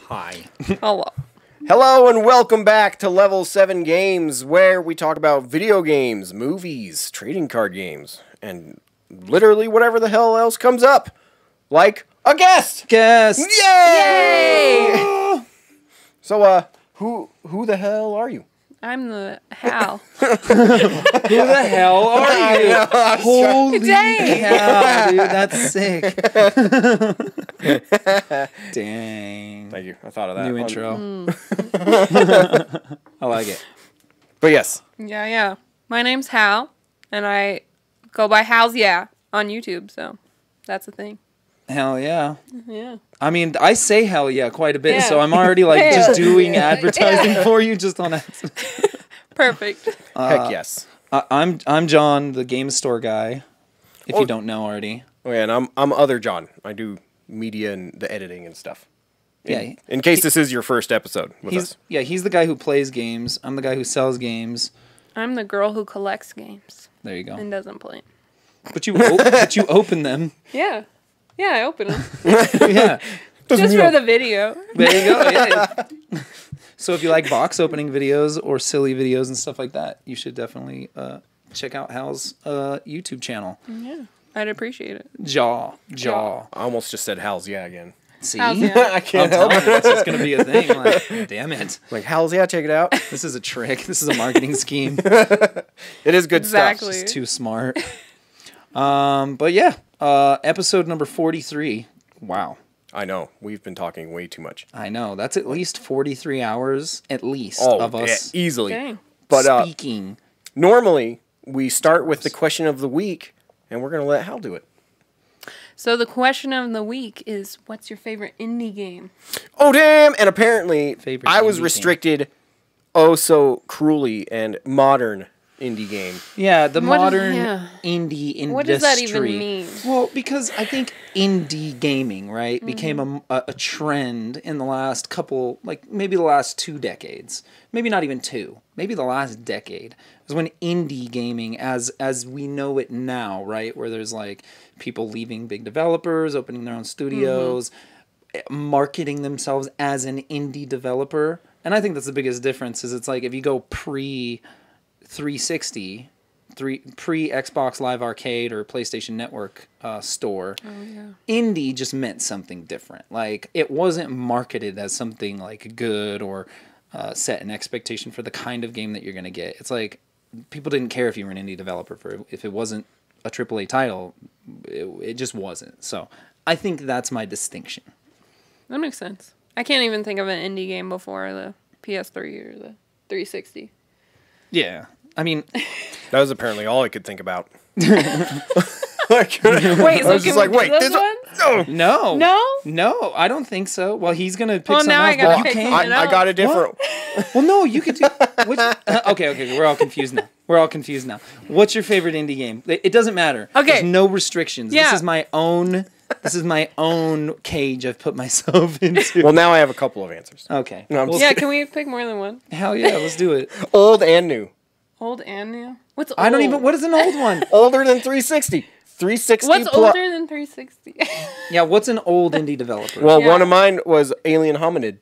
Hi. Hello. Hello and welcome back to Level 7 Games, where we talk about video games, movies, trading card games, and literally whatever the hell else comes up. Like a guest! Guest! Yay! So, who the hell are you? I'm the Hal. Who the hell are you? Holy Dang. cow, dude, that's sick. Dang. Thank you. I thought of that. New intro. I like it. But yes. Yeah. My name's Hal, and I go by Hals Yeah on YouTube, so that's the thing. Hell yeah. Yeah. I mean, I say hell yeah quite a bit, Yeah. so I'm already like Yeah. just doing advertising for you just on accident. Perfect. Heck yes. I'm John, the game store guy. If you don't know already. Oh yeah, and I'm other John. I do media and the editing and stuff. In case this is your first episode with us. Yeah, he's the guy who plays games. I'm the guy who sells games. I'm the girl who collects games There you go. and doesn't play. But you open them. Yeah. Yeah, I open them. Yeah. Just for the video. There you go. Yeah. So if you like box opening videos or silly videos and stuff like that, you should definitely check out Hal's YouTube channel. Yeah. I'd appreciate it. Jaw. I almost just said Hals Yeah again. See? Hals Yeah. I can't help Telling it. you, that's just going to be a thing. Like, damn it. Like, Hals Yeah, check it out. This is a trick. This is a marketing scheme. It is good Exactly. stuff. It's too smart. But yeah, episode number 43. Wow. I know. We've been talking way too much. I know. That's at least 43 hours, at least, Oh, of us yeah, easily. Dang. But speaking. normally, we start with the question of the week, and we're going to let Hal do it. So the question of the week is, what's your favorite indie game? Oh, damn! And apparently, Favorite I was indie restricted oh so cruelly and modern indie game. Yeah, the What is- modern yeah. indie industry. What does that even mean? Well, because I think indie gaming, right, became a trend in the last couple, like maybe the last 2 decades. Maybe not even 2. Maybe the last decade was when indie gaming, as we know it now, right, where there's like people leaving big developers, opening their own studios, marketing themselves as an indie developer. And I think that's the biggest difference is it's like if you go pre 360, pre Xbox Live Arcade or PlayStation Network store, indie just meant something different. Like it wasn't marketed as something like good or set an expectation for the kind of game that you're going to get. It's like people didn't care if you were an indie developer if it wasn't a AAA title. It just wasn't. So I think that's my distinction. That makes sense. I can't even think of an indie game before the PS3 or the 360. Yeah. I mean, That was apparently all I could think about. Wait, I so was just can like, we wait, do there's those ones? no. No, I don't think so. Well, he's gonna pick Well, something now I else, gotta but you pick can't. something I got a different... Well, no, you could do. Which, okay, we're all confused now. What's your favorite indie game? It doesn't matter. Okay. There's no restrictions. Yeah. This is my own cage I've put myself into. Well, now I have a couple of answers. Okay. No, I'm Well, just Yeah, can we pick more than one? hell yeah, let's do it. Old and new. Old and new? What's old? I don't even. What is an old one? Older than 360. 360 What's plus... older than 360? Yeah, what's an old indie developer? Well, Yeah. one of mine was Alien Hominid,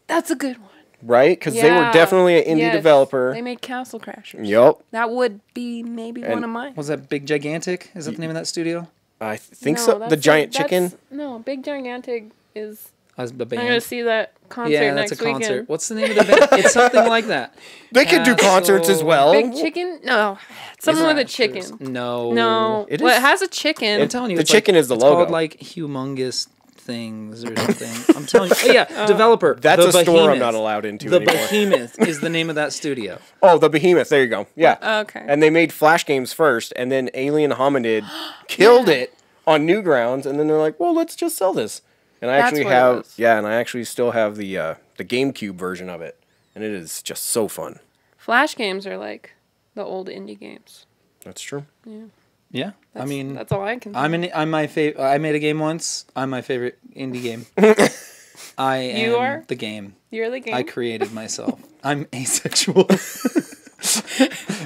That's a good one. right? Because they were definitely an indie Yes. developer. They made Castle Crashers. Yup. That would be maybe one of mine. Was that Big Gigantic? Is that the name of that studio? I think No, so. The that's Giant that's- Chicken. No, Big Gigantic is... The I'm band. going to see that concert Yeah, that's next a concert. weekend. What's the name of the band? It's something like that. They could do concerts as Castle- well. Big Chicken? No. Something with a chicken. No. No. It Well, is- it has a chicken. I'm telling you, The it's chicken like, is the it's logo. called like humongous things or something. I'm telling you. Oh, yeah, developer. That's The a store I'm Behemoth. not allowed into The anymore. Behemoth is the name of that studio. Oh, the Behemoth. There you go. Yeah. Okay. And they made Flash games first, and then Alien Hominid killed it on Newgrounds, and then they're like, well, let's just sell this. And I That's actually what it have, was. and I actually still have the GameCube version of it, and it is just so fun. Flash games are like the old indie games. That's true. Yeah, I mean, That's all I can I'm my favorite. I made a game once. I'm my favorite indie game. I am You are? the game. You're the game? I created myself. I'm asexual.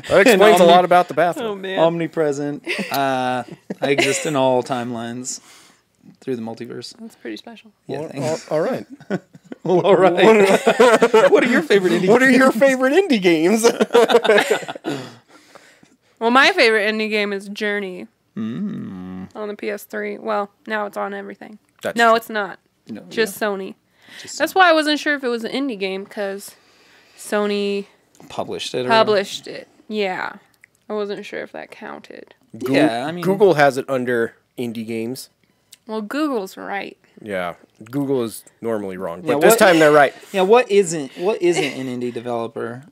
That explains a lot about the bathroom. Oh, man. Omnipresent. I exist in all timelines. through the multiverse. That's pretty special. Yeah, Well, thanks. all right. Well, all right. What are your favorite indie? What are your favorite indie games? Well, my favorite indie game is Journey. On the PS3. Well, now it's on everything. That's no, true. it's not. No, Just Sony. Just That's why I wasn't sure if it was an indie game, because Sony published it. Or... published it. Yeah. I wasn't sure if that counted. Yeah, I mean, Google has it under indie games. Well, Google's right. Yeah, Google is normally wrong, but Yeah, this time they're right. Yeah, what isn't an indie developer?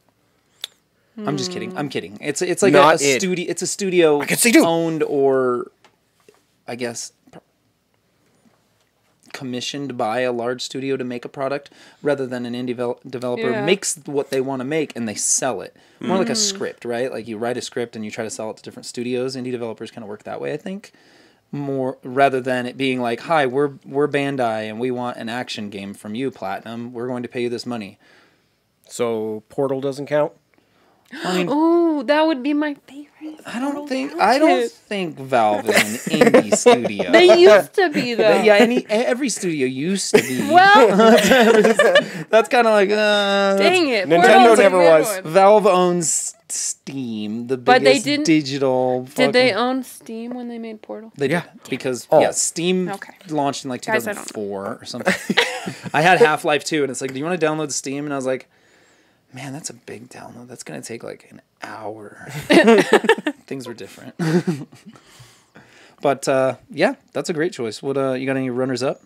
I'm just kidding. I'm kidding. It's like Not a it. studio. It's a studio I can see too. owned or, I guess, commissioned by a large studio to make a product, rather than an indie developer Yeah. makes what they want to make and they sell it. More like a script, right? Like you write a script and you try to sell it to different studios. Indie developers kind of work that way, I think. More rather than it being like, "Hi, we're Bandai and we want an action game from you, Platinum. We're going to pay you this money." So Portal doesn't count. I mean, Oh, that would be my favorite. I don't think Valve is an indie studio. They used to be, though. Yeah, every studio used to be. Well, That's kind of like dang it. Nintendo Portal's a never good was. one. Valve owns Steam, the But they biggest didn't- digital. Did they fucking- own Steam when they made Portal? They Yeah. did because Oh. Steam Okay. launched in like Guys, I don't 2004 or something. I had Half-Life 2, and it's like, "Do you want to download Steam?" And I was like, "Man, that's a big download. That's gonna take like an hour." Things were different. But yeah, that's a great choice. What you got any runners up?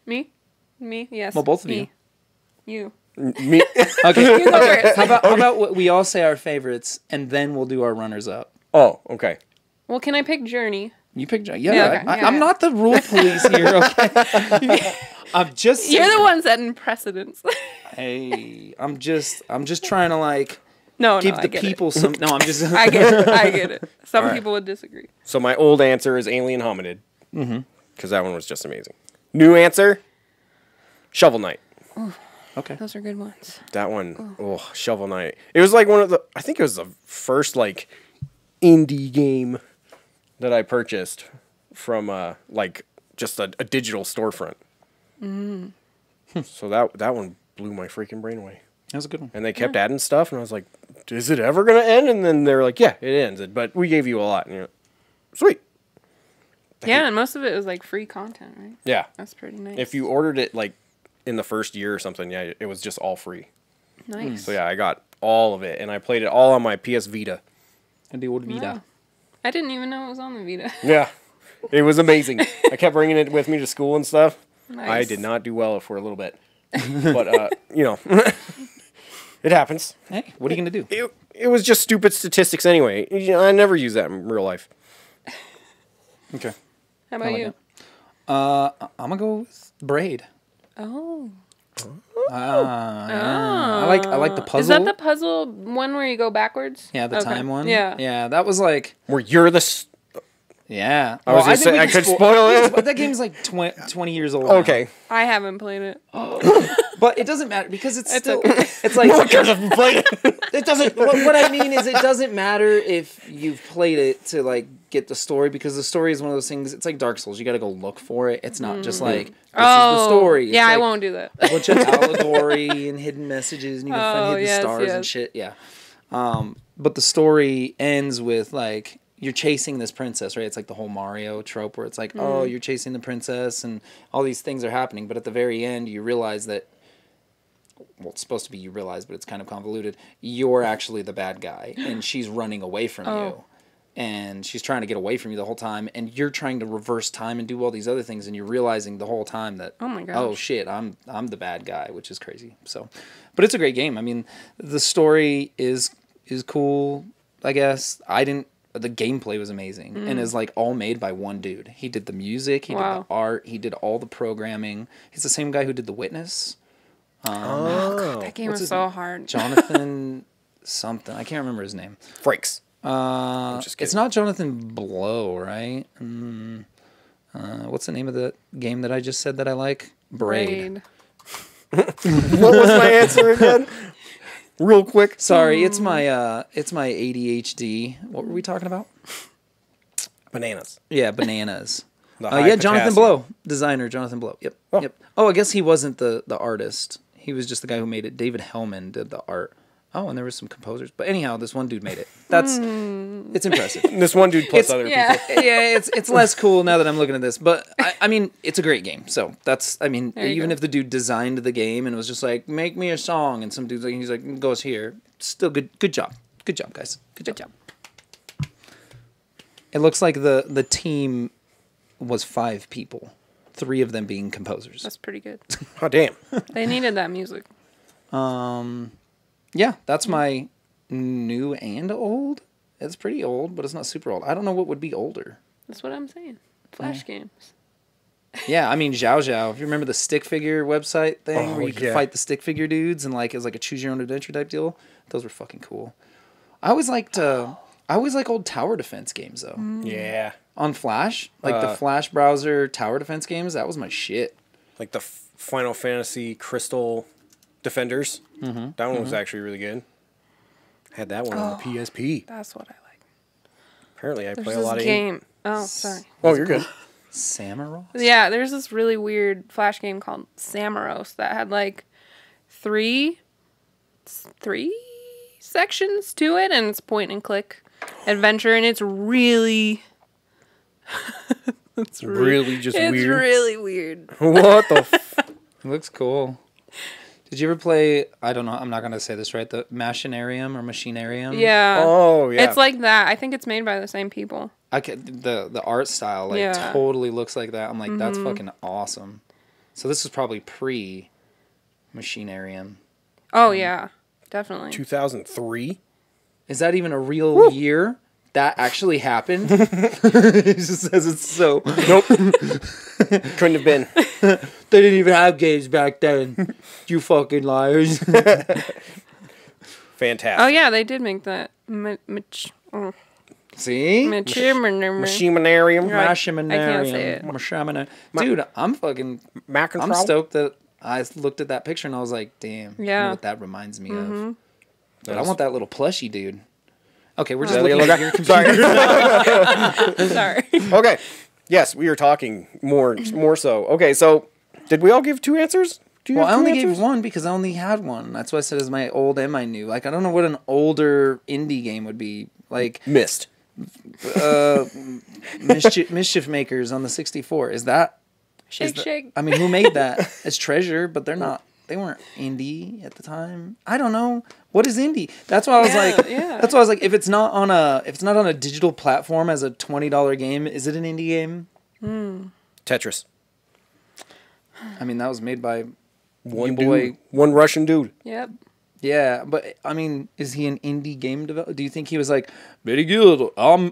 Me? Yes. Well, both of Me. You. Me, Okay. You go first. How about what we all say our favorites, and then we'll do our runners up. oh, okay. Well, can I pick Journey? You pick. Yeah, Yeah, okay. I'm Yeah. not the rule police here. Okay. I'm just. You're the one setting precedents. Hey, I'm just trying to like No, give I the get people some. No, I'm just. I get it. I get it. Some All right. people would disagree. So my old answer is Alien Hominid. Because that one was just amazing. New answer, Shovel Knight. Okay. Those are good ones. That one, Shovel Knight. It was like one of the, I think it was the first like indie game that I purchased from like just a digital storefront. So that one blew my freaking brain away. That was a good one. And they kept adding stuff, and I was like, "Is it ever gonna end?" And then they're like, "Yeah, it ends." But we gave you a lot, and you're like, sweet. Yeah, and most of it was like free content, right? Yeah. That's pretty nice. If you ordered it like in the first year or something, yeah, it was just all free. Nice. So yeah, I got all of it, and I played it all on my PS Vita. And the old Vita. Wow. I didn't even know it was on the Vita. Yeah, it was amazing. I kept bringing it with me to school and stuff. I Nice. did not do well for a little bit, but you know, it happens. Hey, what are you gonna do? It was just stupid statistics anyway. You know, I never use that in real life. Okay. How about like you? it. I'm gonna go with Braid. Oh. I like the puzzle. Is that the puzzle one where you go backwards? Yeah, the Okay. time one. Yeah. Yeah, that was like. Where you're the Yeah. I was gonna think say, we I can could spoil it. But that game's like 20 years old. now. okay. I haven't played it. But it doesn't matter because it's still. okay. It's like. Because I've played it. It doesn't. What I mean is, it doesn't matter if you've played it to like get the story, because the story is one of those things. It's like Dark Souls. You got to go look for it. It's not just like this is the story. It's Yeah, I like won't do that. a bunch of allegory and hidden messages, and you can find hidden yes, stars and yes. shit. Yeah. But the story ends with like you're chasing this princess, right? It's like the whole Mario trope where it's like, oh, you're chasing the princess, and all these things are happening. But at the very end, you realize that. Well, it's supposed to be you realize, but it's kind of convoluted. You're actually the bad guy, and she's running away from you. And she's trying to get away from you the whole time, and you're trying to reverse time and do all these other things, and you're realizing the whole time that, Oh my gosh. oh shit, I'm the bad guy, which is crazy. So, but it's a great game. I mean, the story is cool, I guess. The gameplay was amazing, and is like all made by one dude. He did the music, he did Wow. the art, he did all the programming. He's the same guy who did The Witness. That game What's was his so name? hard. Jonathan something. I can't remember his name. Frakes. It's just kidding. not Jonathan Blow, right? What's the name of the game that I just said that I like? Braid. What was my answer again? Real quick. Sorry, it's my ADHD. What were we talking about? Bananas. Yeah, bananas. The high Yeah, Jonathan potassium. Blow, designer Jonathan Blow. Yep, Oh. yep. Oh, I guess he wasn't the artist. He was just the guy who made it. David Hellman did the art. Oh, and there were some composers. But anyhow, this one dude made it. It's impressive. This one dude plus other Yeah. people. Yeah, it's less cool now that I'm looking at this. But, I mean, it's a great game. So that's, I mean, There you even go. if the dude designed the game and was just like, make me a song, and some dude's like, he's like, goes here. Still good job. Good job, guys. Good job. It looks like the team was 5 people. 3 of them being composers. That's pretty good. Oh, damn. They needed that music. Yeah, that's my new and old. It's pretty old, but it's not super old. I don't know what would be older. That's what I'm saying. Flash games. Yeah, I mean, Zhao Zhao. If you remember the stick figure website thing Oh, where you could yeah. fight the stick figure dudes and like it was like a choose your own adventure type deal. Those were fucking cool. I always liked old tower defense games though. Yeah. On Flash, like the Flash browser tower defense games, that was my shit. Like the Final Fantasy Crystal Defenders. Mm-hmm. That one was actually really good. Had that one on the PSP. That's what I like. Apparently, I There's play a this lot of. game. Oh, sorry. Oh, you're good. Samuros? Yeah, there's this really weird Flash game called Samuros that had like three sections to it, and it's point and click adventure, and it's really, Really just it's weird. really weird. What the? It looks cool. Did you ever play, I don't know, I'm not going to say this right, the Machinarium or Machinarium? Yeah. Oh, yeah. It's like that. I think it's made by the same people. The art style like Yeah. totally looks like that. I'm like, that's fucking awesome. So this is probably pre-Machinarium. Oh yeah, definitely. 2003. Is that even a real year? That actually happened? It just says it's so. Nope. Couldn't have been. They didn't even have games back then. You fucking liars. Fantastic. Oh yeah, they did make that. See? Machinearium. Right. I can't say it. Dude, I'm fucking. Mac and I'm stoked that I looked at that picture and I was like, damn. You know Yeah. what that reminds me of. But I want that little plushie dude. Okay, we're just Is that looking the at other your guy? Sorry. Sorry. Okay. Yes, we are talking more so. Okay, so did we all give 2 answers? Do you Well, I have 2 only answers? gave 1 because I only had one. That's why I said it's my old and my new. Like, I don't know what an older indie game would be. Like, Missed. Mischief Makers on the 64. Is that? Shake, shake. I mean, who made that? It's Treasure, but they're not. They weren't indie at the time. I don't know. What is indie? That's why I was like. Yeah. That's why I was like. If it's not on a digital platform as a $20 game, is it an indie game? Tetris. I mean, that was made by One boy. dude. One Russian dude. Yep. Yeah, but I mean, is he an indie game developer? Do you think he was like very good? I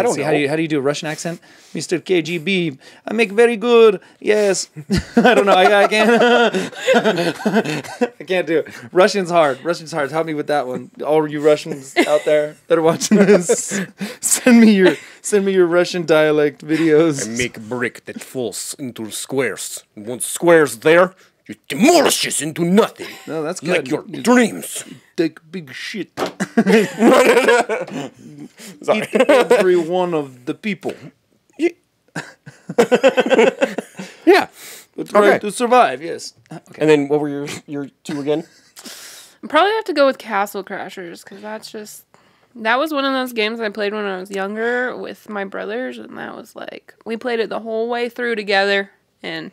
don't know. How do you do a Russian accent, Mr. KGB? I make very good. Yes. I don't know. I can't. I can't do it. Russian's hard. Help me with that one. All you Russians out there that are watching this, send me your Russian dialect videos. I make a brick that falls into squares. And once squares there, you demolish it into nothing. No, that's good. Like your You dreams. take big shit. Sorry. Eat every one of the people. Yeah. Try Okay. to survive. Yes. Okay. And then what were your 2 again? I'd probably have to go with Castle Crashers because that was one of those games I played when I was younger with my brothers, and that was like we played it the whole way through together, and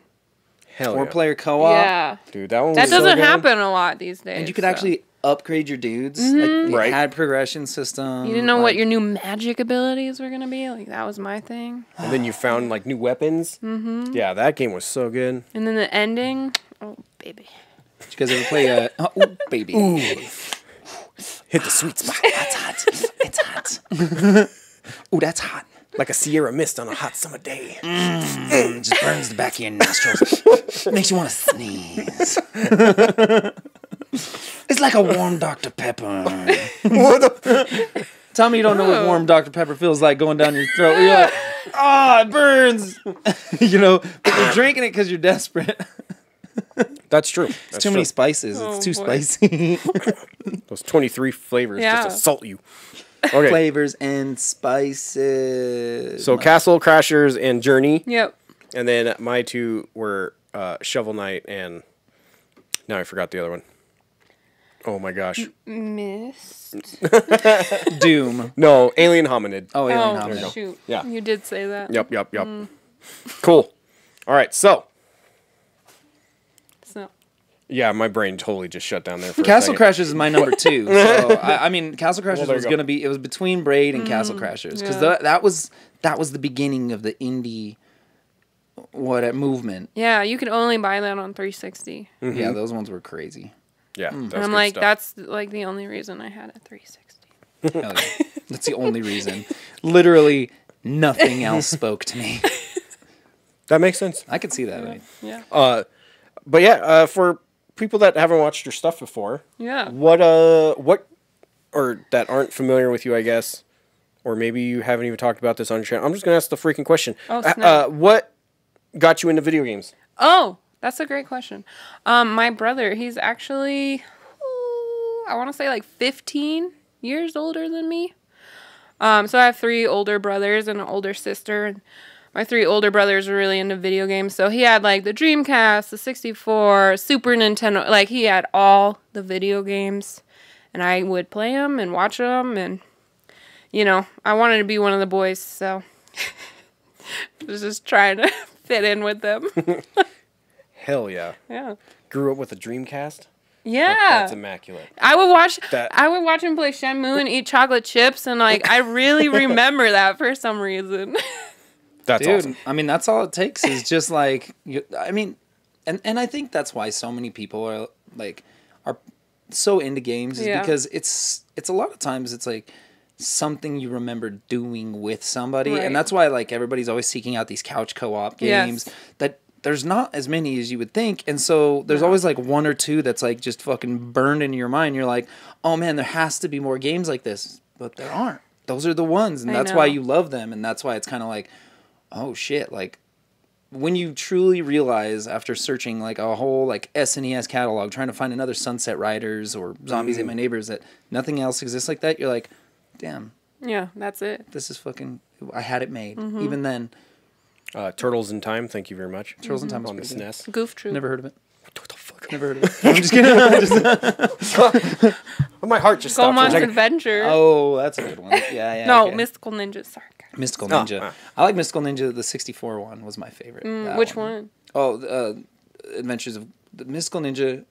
Hell yeah. 4-player co-op. yeah, Dude, that one that was so doesn't good. happen a lot these days. And you could so. actually upgrade your dudes. Like, it Right. had progression system. You didn't know what like- your new magic abilities were gonna be. Like that was my thing. And then you found like new weapons. Mm-hmm. Yeah, that game was so good. And then the ending. Oh baby. Did you guys ever play ooh, baby. Ooh. Hit the sweet spot. That's hot. It's hot. Ooh, that's hot. Like a Sierra mist on a hot summer day. It just burns the back of your nostrils. Makes you want to sneeze. It's like a warm Dr. Pepper. What the? Tell me you don't know what warm Dr. Pepper feels like going down your throat. You're like, it burns. You know, but you're drinking it because you're desperate. That's true. It's too many spices. Oh, It's too boy. spicy. Those 23 flavors Yeah. just assault you. Okay. Flavors and spices. So Castle Crashers and Journey. Yep. And then my two were Shovel Knight and now I forgot the other one. Oh my gosh. Mist. Doom. No, Alien Hominid. Oh, Alien Oh, Hominid. shoot. Yeah. You did say that. Yep. Cool. All right, so So. yeah, my brain totally just shut down there for Castle a second. Crashers is my number 2. So I mean, Castle Crashers there you was go. going to be. It was between Braid and Castle Crashers because that was the beginning of the indie movement. Yeah, you could only buy that on 360. Yeah, those ones were crazy. Yeah, that was And I'm good like, stuff. that's like the only reason I had a 360. Hell yeah. That's the only reason. Literally nothing else spoke to me. That makes sense. I could see that. Yeah. But yeah, for people that haven't watched your stuff before, Yeah. what or that aren't familiar with you, I guess, or maybe you haven't even talked about this on your channel. I'm just gonna ask the freaking question. Oh, snap. What got you into video games? Oh, that's a great question. My brother, he's actually, I want to say like 15 years older than me. So I have 3 older brothers and an older sister. And my 3 older brothers were really into video games. So he had like the Dreamcast, the 64, Super Nintendo. Like he had all the video games. And I would play them and watch them. And, you know, I wanted to be one of the boys. So I was just trying to fit in with them. Hell yeah. Yeah. Grew up with a Dreamcast? Yeah. That's immaculate. I would watch That- I would watch him play Shenmue and eat chocolate chips, and like I really remember that for some reason. That's Dude, awesome. I mean, that's all it takes is just like, I mean, and I think that's why so many people are so into games is Yeah. because it's a lot of times it's like something you remember doing with somebody. Right. And that's why like everybody's always seeking out these couch co-op Yes. games that there's not as many as you would think. And so there's always like one or two that's like just fucking burned into your mind. You're like, oh man, there has to be more games like this, but there aren't. Those are the ones. And I that's know. why you love them. And that's why it's kind of like, oh shit, like when you truly realize after searching like a whole like SNES catalog, trying to find another Sunset Riders or Zombies Ate My Neighbors, that nothing else exists like that, you're like, damn, Yeah, that's it. this is fucking, I had it made. Mm-hmm. Even then, Turtles in Time, thank you very much. Turtles in Time was On the pretty good. SNES. Goof Troop. Never heard of it. What the fuck? Never heard of it. I'm just kidding. My heart just Go stopped for a Monster second. Adventure. Oh, that's a good one. Yeah, yeah. no, okay. Mystical Ninja. Sorry, guys. Mystical Ninja. I like Mystical Ninja. The 64 one was my favorite. That Which one? Oh, Adventures of the Mystical Ninja.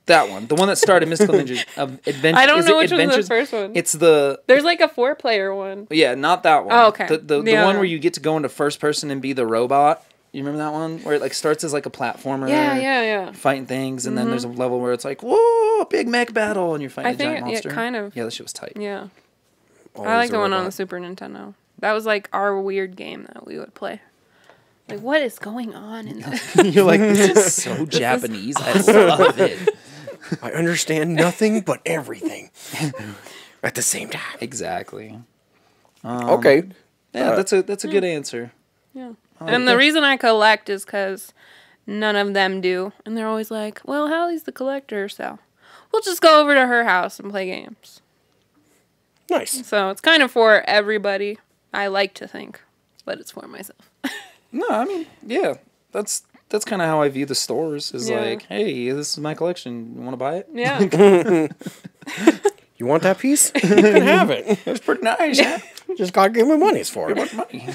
That one, the one that started Mystical Ninja Adventure. I don't know which one's the first one. It's the There's like a 4-player one. yeah, not that one. Oh, okay. The Yeah. one where you get to go into first person and be the robot. You remember that one where it like starts as like a platformer? Yeah. Fighting things, and then there's a level where it's like, whoa, big mech battle, and you're fighting I a giant think monster. kind of. Yeah, that shit was tight. Yeah. Always I like a the one on robot. the Super Nintendo. That was like our weird game that we would play. Like, what is going on in this? You're like, this is so Japanese. I love it. I understand nothing but everything at the same time. Exactly. Okay. Yeah, that's a good answer. Yeah. And the reason I collect is because none of them do. And they're always like, well, Halle's the collector, so we'll just go over to her house and play games. Nice. So it's kind of for everybody, I like to think. But it's for myself. No, I mean, yeah, that's kind of how I view the stores. Is Yeah. like, hey, this is my collection. You want to buy it? Yeah. You want that piece? You can have it. It's pretty nice. Yeah. You just gotta give me money for it. Money.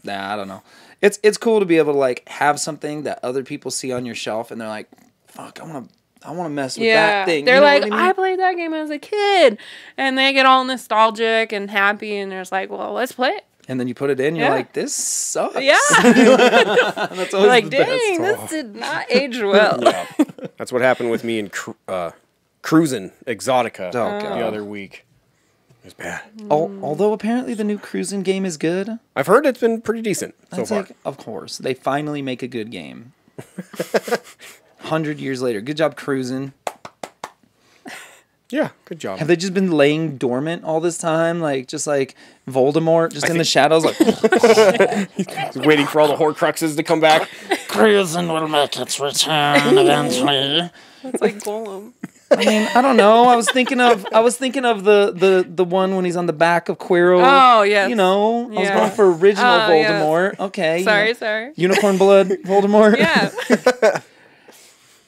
Nah, I don't know. It's cool to be able to like have something that other people see on your shelf and they're like, fuck, I want to mess with that thing. They're You know like, what I played that game as a kid. And they get all nostalgic and happy. And they're just like, well, let's play it. And then you put it in, you're Yeah. like, this sucks. Yeah. That's always like, the best. dang, this did not age well. Yeah. That's what happened with me in Cruisin Exotica Oh, God. the other week. It was bad. Although apparently the new Cruisin game is good. I've heard it's been pretty decent so That's far. like, of course, they finally make a good game. 100 years later. Good job, Cruisin. Yeah, good job. Have they just been laying dormant all this time? Like, just like Voldemort, just in the shadows, like, Waiting for all the Horcruxes to come back. Cruisin will make its return eventually. It's like Golem. I mean, I don't know. I was thinking of the one when he's on the back of Quirrell. Oh, yes. You know, I was Yeah. going for original Oh, yes. Voldemort. Okay. Sorry. Unicorn blood Voldemort. Yeah.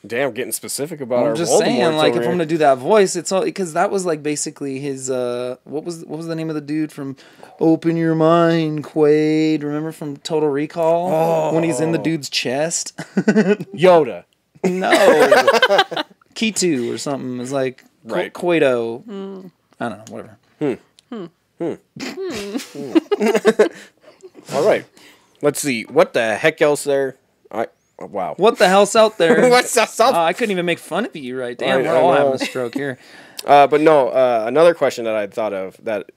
Damn, getting specific about our I'm just Voldemorts saying, like, over if I'm here. gonna do that voice, it's all because that was like basically his. What was the name of the dude from Open Your Mind, Quaid? Remember from Total Recall when he's in the dude's chest? Yoda. No, Kitu or something. It's like Right. Quado. I don't know. Whatever. All right. Let's see. What the heck else there? Wow. What the hell's out there? What's else? I couldn't even make fun of you, right? Damn, Right, we're I all know. having a stroke here. But no, another question that I thought of that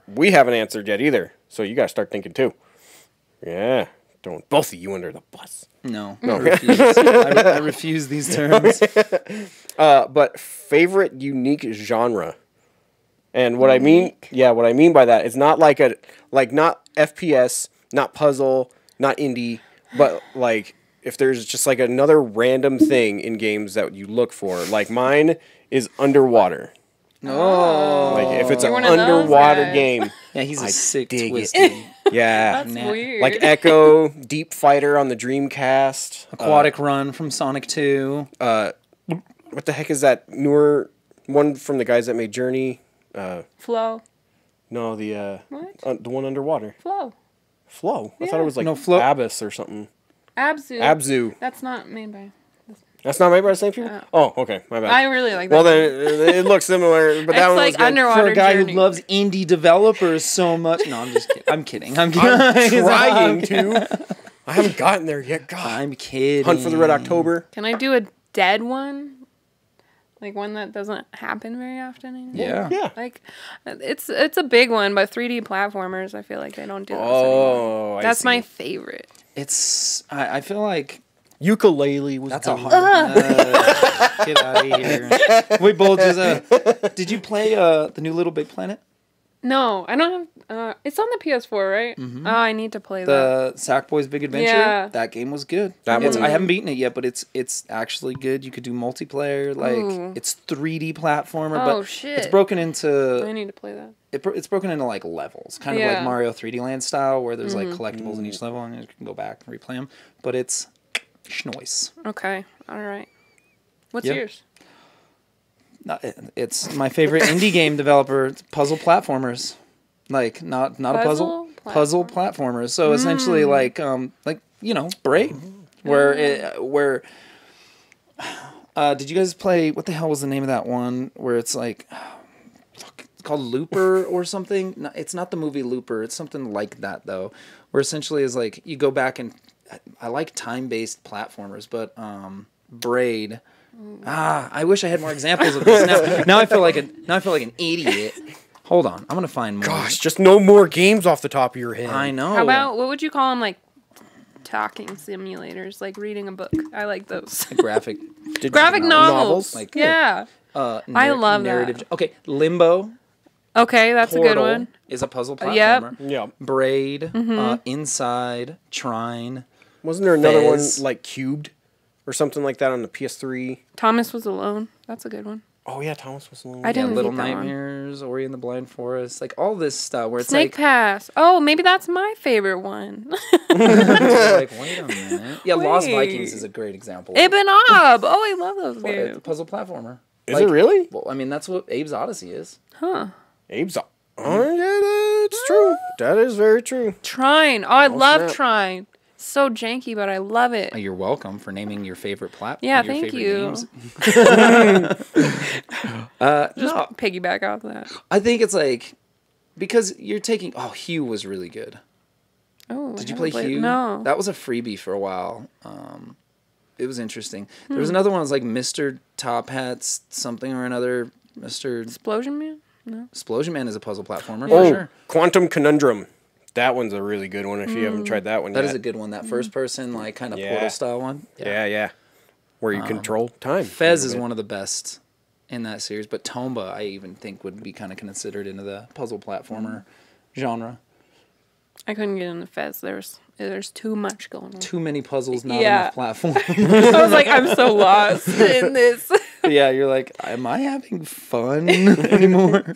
we haven't answered yet either. So you got to start thinking too. Yeah. Don't both of you under the bus. No, I refuse. I refuse these terms. But favorite unique genre. And what I mean by that is not like not FPS, not puzzle, not indie, but like if there's just like another random thing in games that you look for. Like mine is underwater. No. Like if it's an You're one of those underwater guys. game. Yeah, he's a sick dig it. twisted Yeah. That's Nah. weird. Like Echo, Deep Fighter on the Dreamcast. aquatic run from Sonic 2. What the heck is that newer one from the guys that made Journey? Flow. No, the What? the one underwater. Flow. Flow. I thought Yeah. it was like No, Flow- Abyss or something. Abzu. Abzu. That's not made by. That's not made by the same people? Oh, okay. My bad. I really like that. Well, then it looks similar, but that It's one like was good. underwater For a guy journey. who loves indie developers so much. No, I'm just kidding. I'm kidding. I'm trying to. I haven't gotten there yet. God. I'm kidding. Hunt for the Red October. Can I do a dead one? Like one that doesn't happen very often anymore? Yeah. Yeah. Like, it's a big one, but 3D platformers, I feel like they don't do those Oh, anymore. I That's see. my favorite. It's. I feel like Ukulele was that's good. a hard. Get out of here. We both just. Did you play the new Little Big Planet? No, I don't have. It's on the PS4, right? Oh, I need to play that. The Sackboy's Big Adventure. Yeah. That game was good. That It's, one- I haven't beaten it yet, but it's actually good. You could do multiplayer. Like Ooh. it's 3D platformer, Oh, but shit. it's broken into I need to play that. it's broken into like levels, kind of Yeah. like Mario 3D Land style, where there's like collectibles in each level, and you can go back and replay them. But it's schnoice. Okay, all right. What's Yep. yours? It's my favorite indie game developer. It's puzzle platformers, like not a puzzle Puzzle platformers. So essentially, like Braid, where did you guys play? What the hell was the name of that one? Where it's like. It's called Looper or something. No, it's not the movie Looper. It's something like that though, where essentially is like you go back and I like time-based platformers, but Braid. I wish I had more examples of this. Now I feel like an idiot. Hold on, I'm gonna find more. Gosh, just no more games off the top of your head. I know. How about, what would you call them, like, talking simulators, like reading a book? I like those. graphic Graphic novels. Like Yeah. I love that. narrative. Okay, Limbo. Okay, that's a good Portal one. is a puzzle Yep. platformer. Yeah. Braid, Inside, Trine. Wasn't there another Fez. one like Cubed or something like that on the PS3? Thomas Was Alone. That's a good one. Oh yeah, Thomas was alone. I Yeah, didn't Little beat that one. Nightmares, Ori and the Blind Forest, like all this stuff where it's Snake like, Pass. Oh, maybe that's my favorite one. like, wait a minute. Yeah, Lost Wait. Vikings is a great example. Ibn Ob. Oh, I love those Well, it's a games. puzzle platformer. Is it really? Well, I mean, that's what Abe's Odyssey is. Huh. Abe's. Oh yeah, that's true. That is very true. Trine. Oh, I love snap. Trine. So janky, but I love it. You're welcome for naming your favorite platform. Yeah, your thank favorite you. Games. Just No, piggyback off that. I think it's like because you're taking. Oh, Hue was really good. Oh, Did I you play haven't played- Hue? No. That was a freebie for a while. It was interesting. There Hmm. was another one that was like Mr. Top Hats something or another. Mr. Explosion Man? No. Explosion Man is a puzzle platformer Oh, for sure. Quantum Conundrum. That one's a really good one if you haven't tried that one That yet. is a good one. That first person like kind of Yeah. Portal style one. Yeah. Where you control time. Fez is one of the best in that series, but Tomba I even think would be kind of considered into the puzzle platformer genre. I couldn't get into Fez. There's too much going on. Too many puzzles, not Yeah. enough platform. I was like, I'm so lost in this. Yeah, you're like, am I having fun anymore?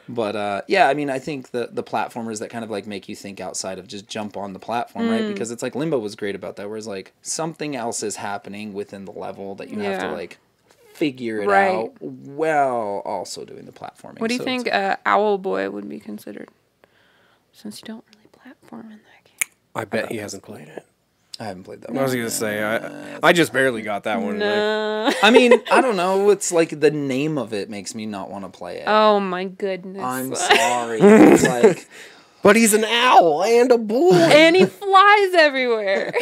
But yeah, I mean, I think the platformers that kind of like make you think outside of just jump on the platform, right? Because it's like Limbo was great about that, whereas like something else is happening within the level that you have to like figure it out while also doing the platforming. What do you think Owl Boy would be considered? Since you don't really platform in that game. I bet he hasn't played it. I haven't played that I one. was gonna say I just barely got that one. No. I mean, I don't know. It's like the name of it makes me not want to play it. Oh my goodness. I'm sorry. It's like, But he's an owl and a boy. And he flies everywhere.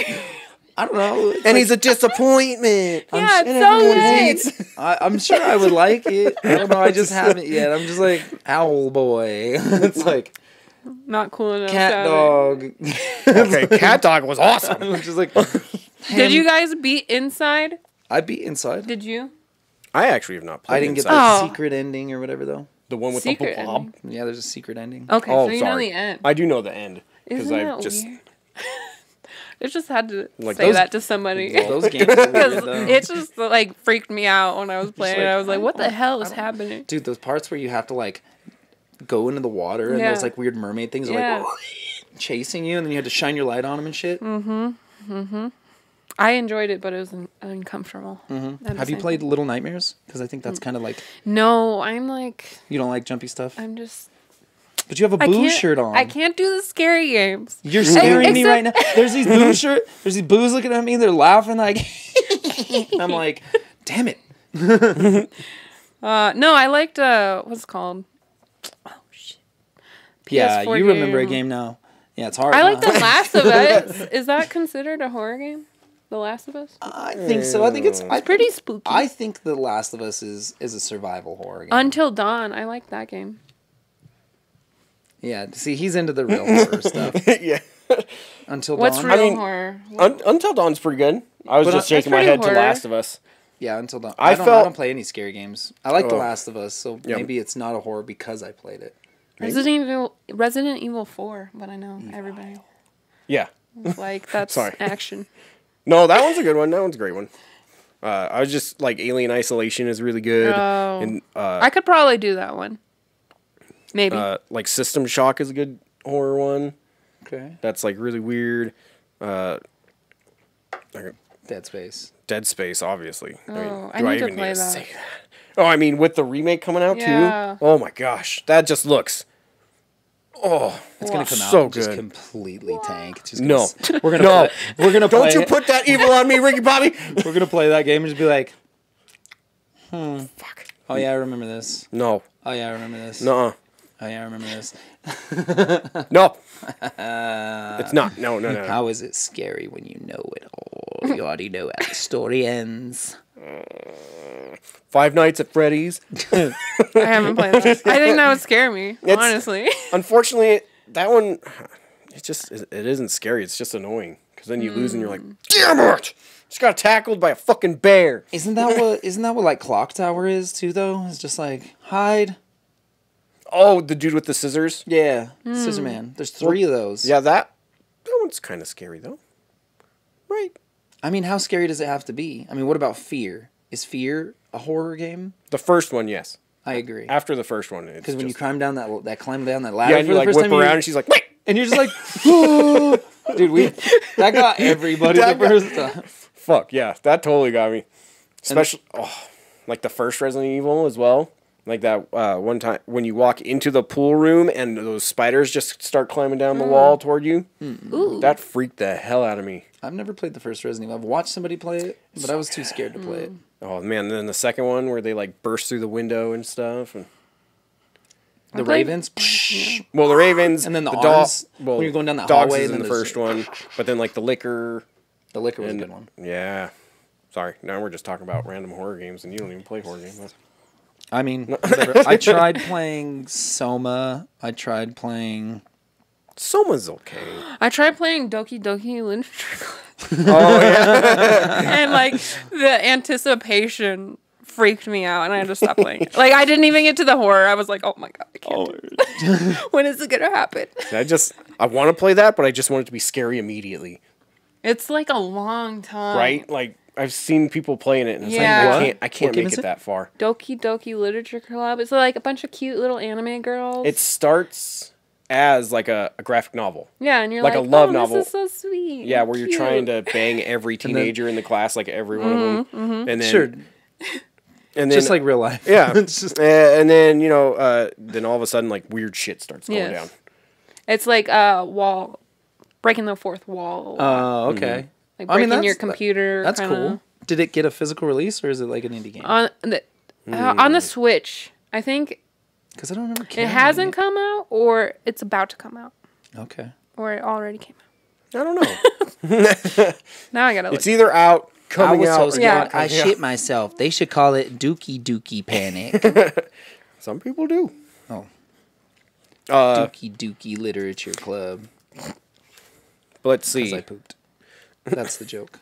I don't know. And he's a disappointment. Yeah, it's so good. I'm sure I would like it. I don't know. I just haven't yet. I'm just like, Owl Boy. It's like Not cool enough. Cat Dog. Okay, Cat Dog was awesome. I'm just like, Did you guys beat Inside? I beat Inside. Did you? I actually have not played. I didn't get Inside. the secret ending or whatever though. The one with Secret the blob. ending. Yeah, there's a secret ending. Okay, Oh, so you sorry. know the end. I do know the end Isn't that just weird? I just had to Like say those- that to somebody. Those games are weird, Because though. it just like freaked me out when I was playing it. like, I was like, what the I hell is happening? Dude, those parts where you have to like go into the water and Yeah. those like weird mermaid things are Yeah. like chasing you, and then you had to shine your light on them and shit. I enjoyed it, but it was uncomfortable. Have you played Little Nightmares? Because I think that's kind of like, No, I'm like, you don't like jumpy stuff, I'm just. but you have a I boo can't, shirt on. I can't do the scary games. You're scaring me right now. Except- There's these boo there's these boos looking at me. They're laughing like. I'm like, damn it. No, I liked what's it called? Oh shit! Yeah, PS4 you remember a game. game now. Yeah, it's hard. I like huh? The Last of Us. Is that considered a horror game? The Last of Us? I think so. I think it's Pretty spooky. I think The Last of Us is a survival horror game. Until Dawn, I like that game. Yeah, see, he's into the real horror stuff. yeah. Until What's Dawn. real mean, horror? Until Dawn's pretty good. I was But just that's shaking my pretty head to horror. Last of Us. Yeah, Until Dawn. I I felt- don't play any scary games. I like The Oh. Last of Us, so Yeah. maybe it's not a horror because I played it. Resident Evil 4, but I know everybody Yeah. was like, that's Sorry. action. No, that one's a good one. That one's a great one. I was just like Alien Isolation is really good. Oh. And I could probably do that one. Maybe. like System Shock is a good horror one. Okay. That's like really weird. Dead Space. Dead Space, obviously. Oh, I do need to even play need to that. say that? Oh, I mean, with the remake coming out Yeah. too. Oh my gosh, that just looks. Oh, It's gonna come out So and just good. completely tank. It's just No. we're gonna No. we're gonna don't play you it. put that evil on me, Ricky Bobby. We're gonna play that game and just be like, Fuck. oh yeah, I remember this. No. Oh yeah, I remember this. Nuh-uh. Oh yeah, I remember this. No. It's not. No. How is it scary when you know it all? You already know how the story ends. Five Nights at Freddy's. I haven't played that. I think that would scare me, honestly. Unfortunately, that one, it isn't scary. It's just annoying. Because then you lose and you're like, damn it! Just got tackled by a fucking bear. Isn't that what like Clock Tower is too though? It's just like hide. Oh, the dude with the scissors? Yeah, Scissor Man. There's 3 of those. Yeah, that one's kind of scary, though. Right. I mean, how scary does it have to be? I mean, what about Fear? Is Fear a horror game? The first one, yes. I agree. After the first one, it's Because when you just- climb down climb down that ladder yeah, and for you the like first whip time, around, and she's like, wait! and you're just like, "Whoa." Dude, that got everybody That the first time. Fuck, yeah, that totally got me. Especially, like the first Resident Evil as well. Like that one time when you walk into the pool room and those spiders just start climbing down the wall toward you. Ooh. That freaked the hell out of me. I've never played the first Resident Evil. I've watched somebody play it, but I was too scared to play it. Oh man, and then the second one where they like burst through the window and stuff. And... The played- Ravens. Well, the Ravens, And then the dog- arms, well, when you're going down that dogs hallway, is and in the then there's- first one, but then like the liquor. The liquor was And, a good one. Yeah. Sorry, now we're just talking about random horror games, and you don't even play horror games. I mean, whatever. I tried playing Soma. I tried playing. Soma's okay. I tried playing Doki Doki Literature Club, Oh yeah. and like the anticipation freaked me out, and I had to stop playing it. Like I didn't even get to the horror. I was like, oh my god, I can't. Do it. When is it gonna happen? I want to play that, but I just want it to be scary immediately. It's like a long time. Right? Like I've seen people playing it, and it's Yeah. like I can't What game make is it it? that far. Doki Doki Literature Club. It's like a bunch of cute little anime girls. It starts as like a graphic novel. Yeah, and you're like like, a love oh, novel. This is so sweet. Yeah, and where you're cute. trying to bang every teenager in the class, like every one of them, and then Sure. and then Just like real life. yeah, It's just- and then then all of a sudden like weird shit starts going down. It's like wall, breaking the fourth wall. Oh, okay. like I mean, breaking your that's- computer. That's kinda. cool. Did it get a physical release or is it like an indie game? On the Switch, I think Because I don't remember. it carrying hasn't come out, or it's about to come out, Okay. or it already came out. I don't know. Now I gotta look. It's either out, coming out, or scared. Yeah. not coming out. myself. They should call it Dookie Panic. Some people do. Oh. Uh, Dookie Literature Club. let's Because see. I pooped. That's the joke.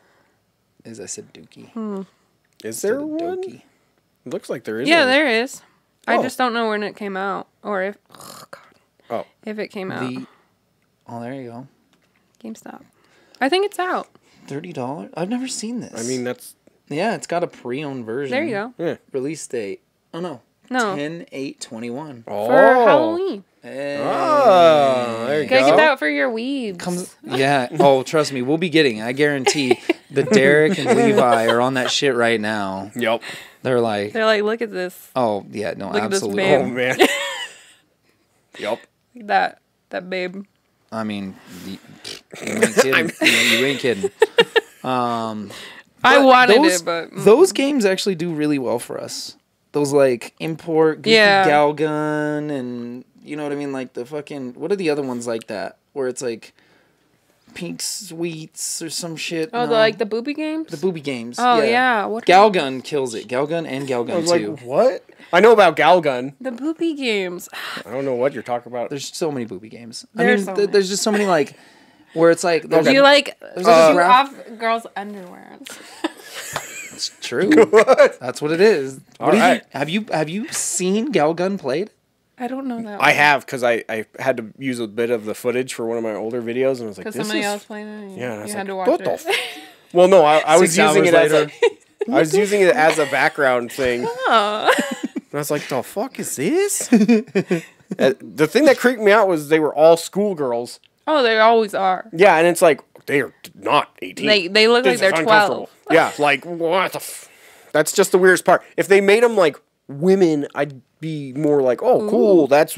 Is I said Dookie. Is there Instead of one? Doki. It looks like there is. Yeah, one. there is. I Oh. just don't know when it came out, or if. Oh God. Oh, If it came out. Oh, there you go. GameStop. I think it's out. $30? I've never seen this. I mean that's yeah, it's got a pre-owned version. There you go. yeah. Release date. Oh no. No. 10/8/21. Oh, For Halloween. Hey. Oh, there you You gotta go. get that for your weebs. Comes, yeah. Oh, trust me, we'll be getting. I guarantee the Derek and Levi are on that shit right now. Yep. They're like, They're like, look at this. oh yeah, no, Look at this absolutely. babe. Oh man. Yep. That babe. I mean, you ain't kidding. You ain't kidding. I But wanted those, it, but those games actually do really well for us. Those like import goofy Yeah. Galgun and you know what I mean, like the fucking what are the other ones like that where it's like Pink Sweets or some shit. oh, No. the booby games. the booby games. Oh yeah, what? Galgun kills it. Galgun and I Galgun was 2. like, what? I know about Galgun. The booby games. I don't know what you're talking about. There's so many booby games. There's I so mean, many. there's just so many like where it's like there's Do you like There's like a shoot graph- off girls' underwear? It's true. That's what it is. What do you Alright. think? Have you seen Galgun played? I don't know that. I have because I had to use a bit of the footage for one of my older videos, and I was like, Because this somebody is... else played it. And Yeah, and I you was had like, to watch what it. the Well, no, I was 6 using hours it as later. I was using it as a background thing. Oh. And I was like, the fuck is this? The thing that creeped me out was they were all schoolgirls. Oh, they always are. Yeah, and it's like, they are not 18. They look This like is they're uncomfortable. 12. Yeah, like, what the That's just the weirdest part. If they made them like women, I'd be more like, oh, cool, that's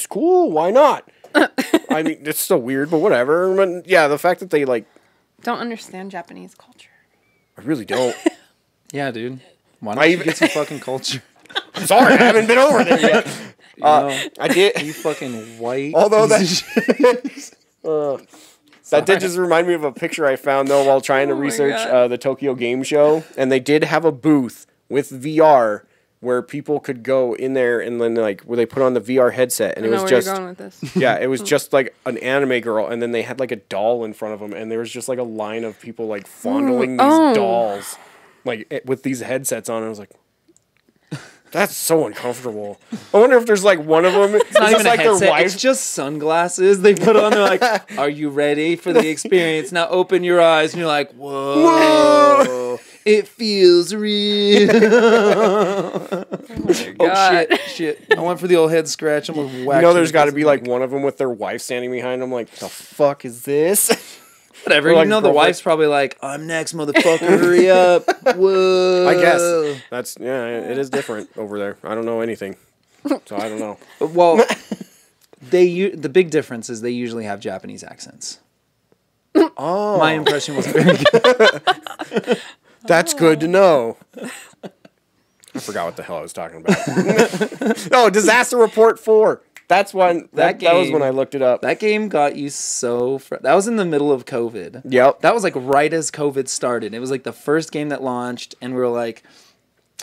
cool, why not? I mean, it's still weird, but whatever. But yeah, the fact that they like, Don't understand Japanese culture. I really don't. Yeah, dude. Why don't I you even- get some fucking culture? I'm sorry, I haven't been over there yet. You know, I did. you fucking white. Although piece of shit. That did just remind me of a picture I found though while trying to Oh my research God. the Tokyo Game Show, and they did have a booth with VR where people could go in there and then like where they put on the VR headset, and I it know was where just you're going with this. yeah, it was just like an anime girl, and then they had like a doll in front of them, and there was just like a line of people like fondling these Oh. dolls, like with these headsets on. And I was like, that's so uncomfortable. I wonder if there's like one of them. It's Not even a like headset. their wife. It's just sunglasses they put on. They're like, "Are you ready for the experience? Now open your eyes." And you're like, "Whoa, it feels real." Oh God. shit! I went for the old head scratch. I'm gonna whack. You know, there's got to be like one of them with their wife standing behind them. Like, the fuck is this? whatever. or, You like, know, the girlfriend. wife's probably like, "I'm next, motherfucker. Hurry up!" Whoa. I guess that's it is different over there. I don't know anything, so I don't know. Well, the big difference is they usually have Japanese accents. Oh, My impression wasn't very good. that's good to know. I forgot what the hell I was talking about. No, Disaster Report 4. That's when that was game- when I looked it up. That game got you so... that was in the middle of COVID. Yep. That was like right as COVID started. It was like the first game that launched, and we were like,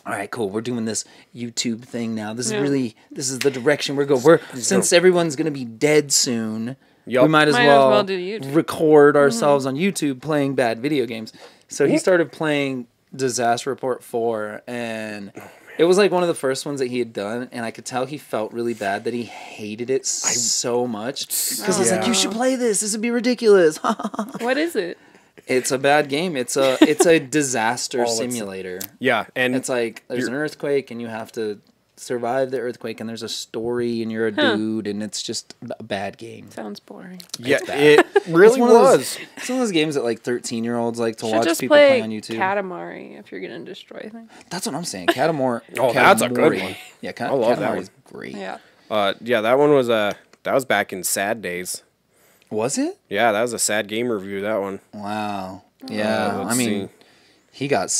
all right, cool, we're doing this YouTube thing now. This is the direction we're going. Since everyone's going to be dead soon, Yup. we might as Might as well, well do YouTube. record ourselves on YouTube playing bad video games. So he started playing Disaster Report 4, and it was like one of the first ones that he had done, and I could tell he felt really bad that he hated it so much. Because he's like, Yeah. you should play this. This would be ridiculous. What is it? It's a bad game. It's a disaster simulator. Yeah, and It's like there's an earthquake and you have to survive the earthquake, and there's a story, and you're a dude, and it's just a bad game. Sounds boring. Yeah, it really was. It's one of those games that like 13-year-olds like to watch just people play play on YouTube. Katamari if you're gonna destroy things. That's what I'm saying. Katamari. Oh, that's a good one. Yeah, I love that Katamari one. is great. Yeah. Yeah, that one was that was back in sad days. Was it? Yeah, that was a sad game review. That one. Wow. Yeah. I mean, he got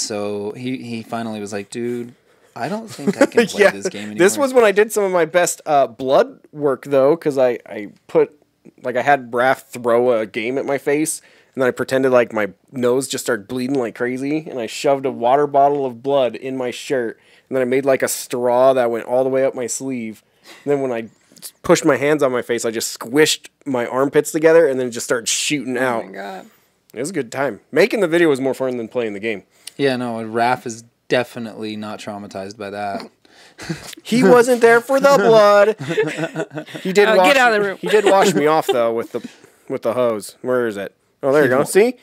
he finally was like, dude, I don't think I can play this game anymore. This was when I did some of my best blood work, though, because I had Raph throw a game at my face, and then I pretended like my nose just started bleeding like crazy, and I shoved a water bottle of blood in my shirt, and then I made like a straw that went all the way up my sleeve. And then when I pushed my hands on my face, I just squished my armpits together, and then it just started shooting out. Oh my god. It was a good time. Making the video was more fun than playing the game. Yeah, no, Raph is definitely not traumatized by that. He wasn't there for the blood. He did get out of the room. He did wash me off though with the hose. Where is it? Oh, there you go. See,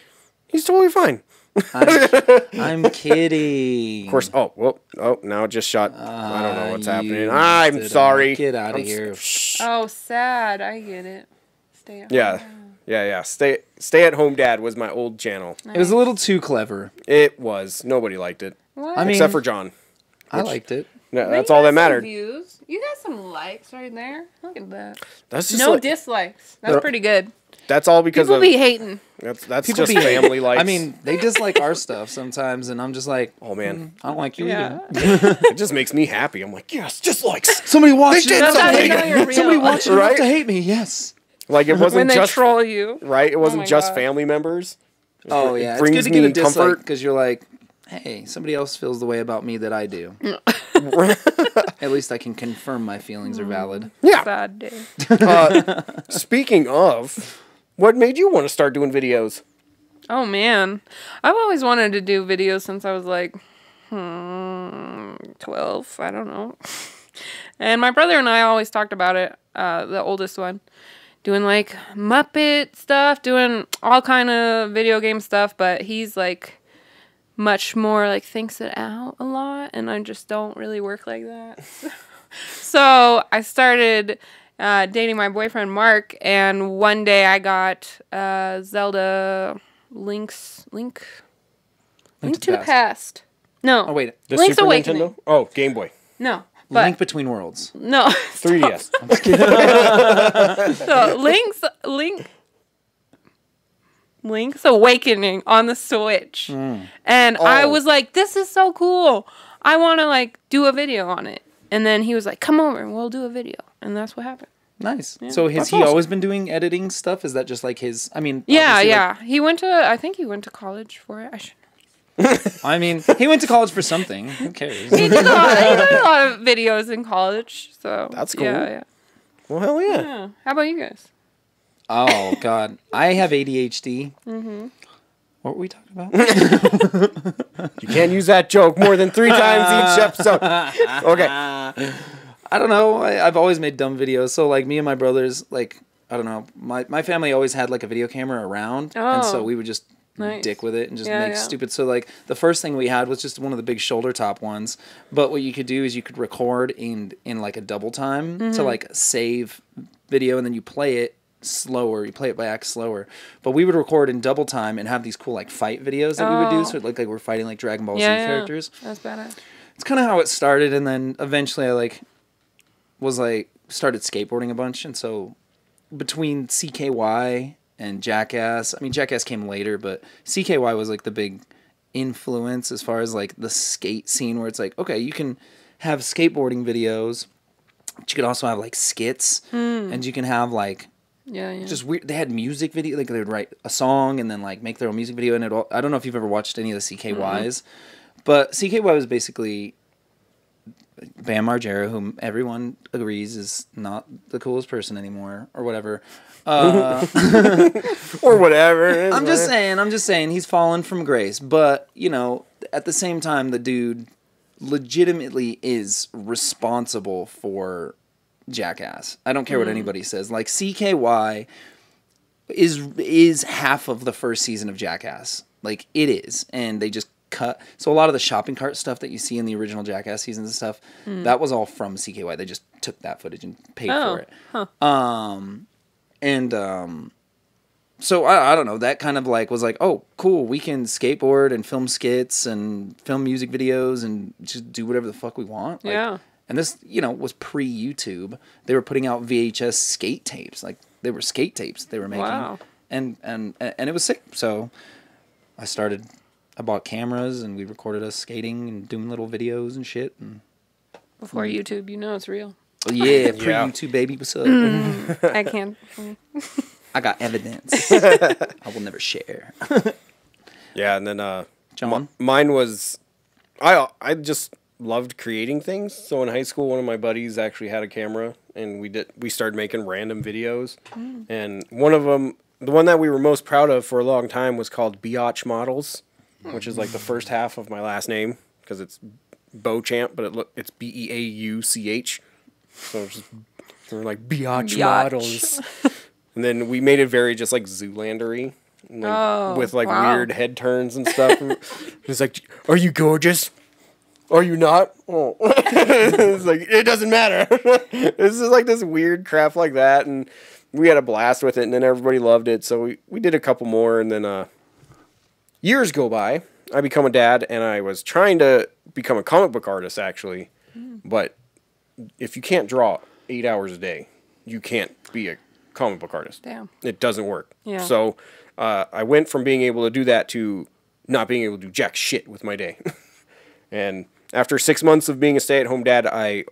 he's totally fine. I'm kidding. Of course. Oh, now it just shot. I don't know what's happening. You I'm messed it sorry. up. Get out of here. Oh, sad. I get it. Stay at Yeah. home. Yeah. Stay at home dad was my old channel. It was a little too clever. It was. Nobody liked it. What? I mean, Except for John. I liked it. Yeah, But that's you all got that some mattered. Views. You got some likes right there. Look at that. That's just No like, dislikes. That's pretty good. that's all because People of be hating. that's People just be- family likes. I mean, they dislike our stuff sometimes, and I'm just like, oh man, I don't like you Yeah. either. it just makes me happy. I'm like, yes, just likes. Somebody watched They it. did That's how you know something. you're real. Somebody watched it enough Right? to hate me. Yes. Like it when wasn't they just troll you. right. It wasn't my just God. family members. Oh It yeah, it's brings good to get me a dislike comfort. because you're like, hey, somebody else feels the way about me that I do. At least I can confirm my feelings are valid. Yeah. Sad day. Speaking of, what made you want to start doing videos? Oh man, I've always wanted to do videos since I was like 12. I don't know. And my brother and I always talked about it. The oldest one, doing like Muppet stuff, doing all kind of video game stuff. But he's like much more like thinks it out a lot, and I just don't really work like that. So I started dating my boyfriend Mark, and one day I got Zelda Link to the Past. No. Oh wait, The Link's Super Awakening. Nintendo? Oh, Game Boy. No. But Link Between Worlds. no. 3DS. So Link's Awakening on the Switch. And I was like, this is so cool. I want to like do a video on it. And then he was like, come over and we'll do a video. And that's what happened. Nice. So has That's he awesome. always been doing editing stuff? Is that just like his? I mean, Yeah, obviously, yeah. I think he went to college for it. I should. I mean, he went to college for something. Who cares? He did a lot of videos in college. So That's cool. Yeah, yeah. Well, hell yeah. Yeah. How about you guys? Oh God, I have ADHD. Mm-hmm. What were we talking about? You can't use that joke more than 3 times each episode. Okay. I don't know. I've always made dumb videos. So like me and my brothers, like I don't know. My family always had like a video camera around, and so Oh. we would just Nice. dick with it and just Yeah, make yeah. stupid. So like the first thing we had was just one of the big shoulder top ones. But what you could do is you could record in like a double time Mm-hmm. to like save video, and then you play it slower. You play it back slower. But we would record in double time and have these cool like fight videos that we would do. Oh. So it looked like we're fighting like Dragon Ball Z Yeah, yeah. characters. That's badass. It's kind of how it started, and then eventually I started skateboarding a bunch, and so between CKY and Jackass, I mean Jackass came later, but CKY was like the big influence as far as like the skate scene, where it's like, okay, you can have skateboarding videos, but you could also have like skits, and you can have like Yeah, yeah. just weird. They had music video, like they would write a song and then like make their own music video, and it all, I don't know if you've ever watched any of the CKYs, but CKY was basically Bam Margera, whom everyone agrees is not the coolest person anymore, or whatever. Or whatever. I'm just saying he's fallen from grace. But, you know, at the same time, the dude legitimately is responsible for Jackass. I don't care what anybody says. Like, CKY is half of the first season of Jackass. Like, it is. And they just cut. So a lot of the shopping cart stuff that you see in the original Jackass seasons and stuff, that was all from CKY. They just took that footage and paid for it. Huh. So I don't know. That kind of like was like, oh, cool. We can skateboard and film skits and film music videos and just do whatever the fuck we want. Like, Yeah. And this, you know, was pre-YouTube. They were putting out VHS skate tapes. Like, they were skate tapes they were making. Wow. And it was sick. So I bought cameras and we recorded us skating and doing little videos and shit. And Before YouTube, you know it's real. yeah, pre-YouTube, baby. What's up? I can't. I got evidence. I will never share. Yeah, and then John? mine was I just loved creating things. So in high school, one of my buddies actually had a camera, and we started making random videos. And one of them, the one that we were most proud of for a long time, was called Biatch Models, which is like the first half of my last name because it's Beauchamp, but it's Beauch. So it's just, we're like Biatch Models. And then we made it very just like Zoolander-y, like, with like weird head turns and stuff. It's like, are you gorgeous? Are you not? Oh. It's like, it doesn't matter. This is like this weird crap like that. And we had a blast with it, and then everybody loved it. So we did a couple more, and then years go by. I become a dad, and I was trying to become a comic book artist, actually. But if you can't draw 8 hours a day, you can't be a comic book artist. Damn. It doesn't work. Yeah. So I went from being able to do that to not being able to do jack shit with my day. And after 6 months of being a stay-at-home dad, I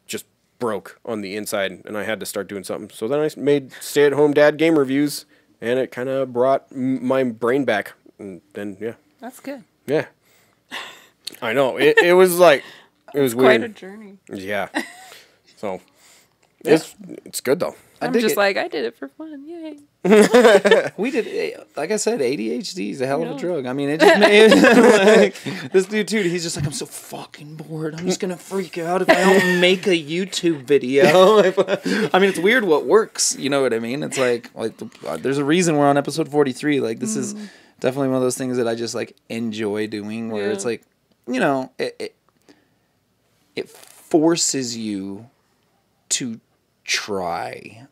just broke on the inside, and I had to start doing something. So then I made stay-at-home dad game reviews, and it kind of brought my brain back. And then That's good. yeah, I know it was like it was Quite weird. a journey. Yeah. So it's good though. I'm just like, I did it for fun. Yay. We did, like I said, ADHD is a hell of a drug. I mean, it just made like, this dude, he's just like, I'm so fucking bored. I'm just going to freak out if I don't make a YouTube video. I mean, it's weird what works. You know what I mean? It's like there's a reason we're on episode 43. Like, this is definitely one of those things that I just, like, enjoy doing where it's like, you know, it forces you to try.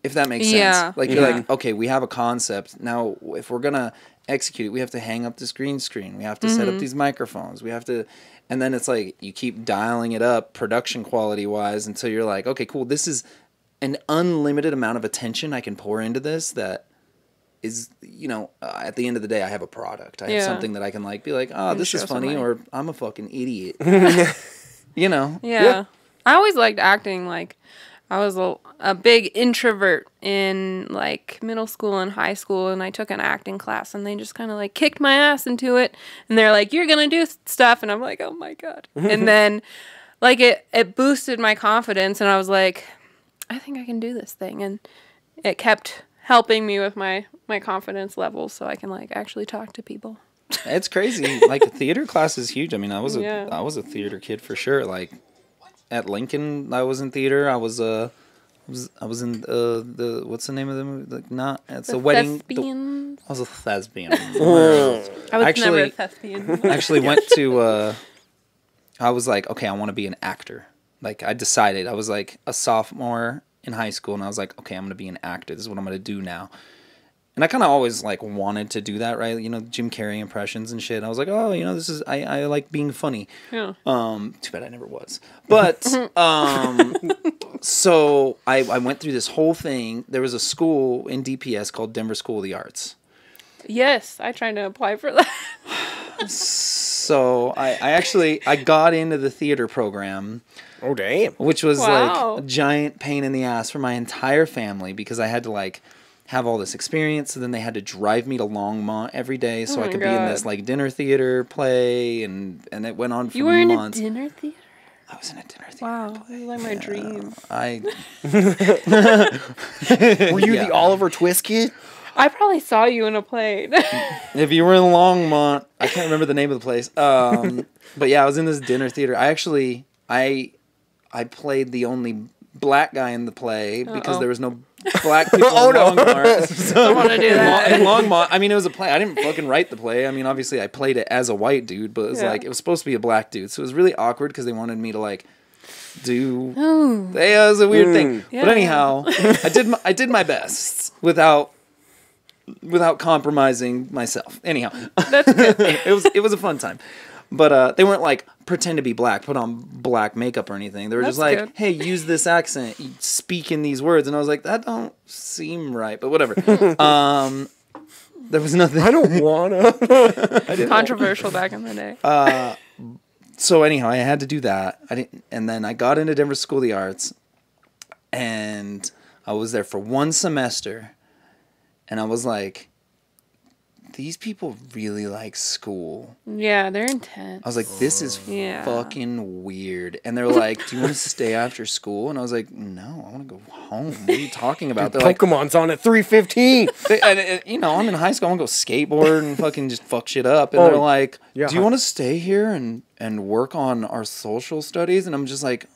If that makes sense. Like, you're like, okay, we have a concept. Now, if we're going to execute it, we have to hang up this green screen. We have to set up these microphones. We have to... And then it's like, you keep dialing it up production quality-wise until you're like, okay, cool, this is an unlimited amount of attention I can pour into this that is, you know, at the end of the day, I have a product. I have something that I can, like, be like, oh, this is funny, or I'm a fucking idiot. You know? Yeah. I always liked acting, like... I was a big introvert in, like, middle school and high school, and I took an acting class, and they just kind of, like, kicked my ass into it, and they're like, you're gonna do stuff, and I'm like, oh my god. And then, like, it boosted my confidence, and I was like, I think I can do this thing, and it kept helping me with my confidence levels so I can, like, actually talk to people. It's crazy. Like, theater class is huge. I mean, I was a theater kid for sure, like... At Lincoln, I was in theater. I was in the what's the name of the movie? Like, it's a wedding. I was a thespian. I was never a thespian. Actually went to. I was like, okay, I want to be an actor. Like, I decided. I was like a sophomore in high school, and I was like, okay, I'm gonna be an actor. This is what I'm gonna do now. And I kind of always, like, wanted to do that, right? You know, Jim Carrey impressions and shit. I was like, oh, you know, this is... I like being funny. Yeah. Too bad I never was. But, so I went through this whole thing. There was a school in DPS called Denver School of the Arts. Yes, I tried to apply for that. So I got into the theater program. Oh, damn. Which was, like, a giant pain in the ass for my entire family because I had to, like... have all this experience, so then they had to drive me to Longmont every day so I could be in this, like, dinner theater play, and it went on for months. You were in a dinner theater? I was in a dinner theater. Wow, that was like my dream. Were you the Oliver Twist kid? I probably saw you in a play. If you were in Longmont, I can't remember the name of the place. But yeah, I was in this dinner theater. I played the only black guy in the play because there was no black people Oh, in no. Longmont. Don't want to do that. In Longmont, I mean, it was a play. I didn't fucking write the play. I mean, obviously, I played it as a white dude, but it was Yeah. like, it was supposed to be a black dude. So it was really awkward because they wanted me to, like, do... Oh. Yeah, it was a weird thing. Yeah. But anyhow, I did my best without compromising myself. Anyhow, That's good. it was a fun time. But they weren't like pretend to be black, put on black makeup or anything. They were just That's like, good. hey, use this accent, you speak in these words, and I was like, that don't seem right, but whatever. There was nothing. I don't wanna. Controversial back in the day. So anyhow, I had to do that. I didn't, and then I got into Denver School of the Arts, and I was there for 1 semester, and I was like, these people really like school. Yeah, they're intense. I was like, this is Yeah. fucking weird. And they're like, do you want to stay after school? And I was like, no, I want to go home. What are you talking about? They're like, Pokemon's on at 3:15. and, you know, I'm in high school. I want to go skateboard and fucking just fuck shit up. And they're like, yeah. do you want to stay here and work on our social studies? And I'm just like,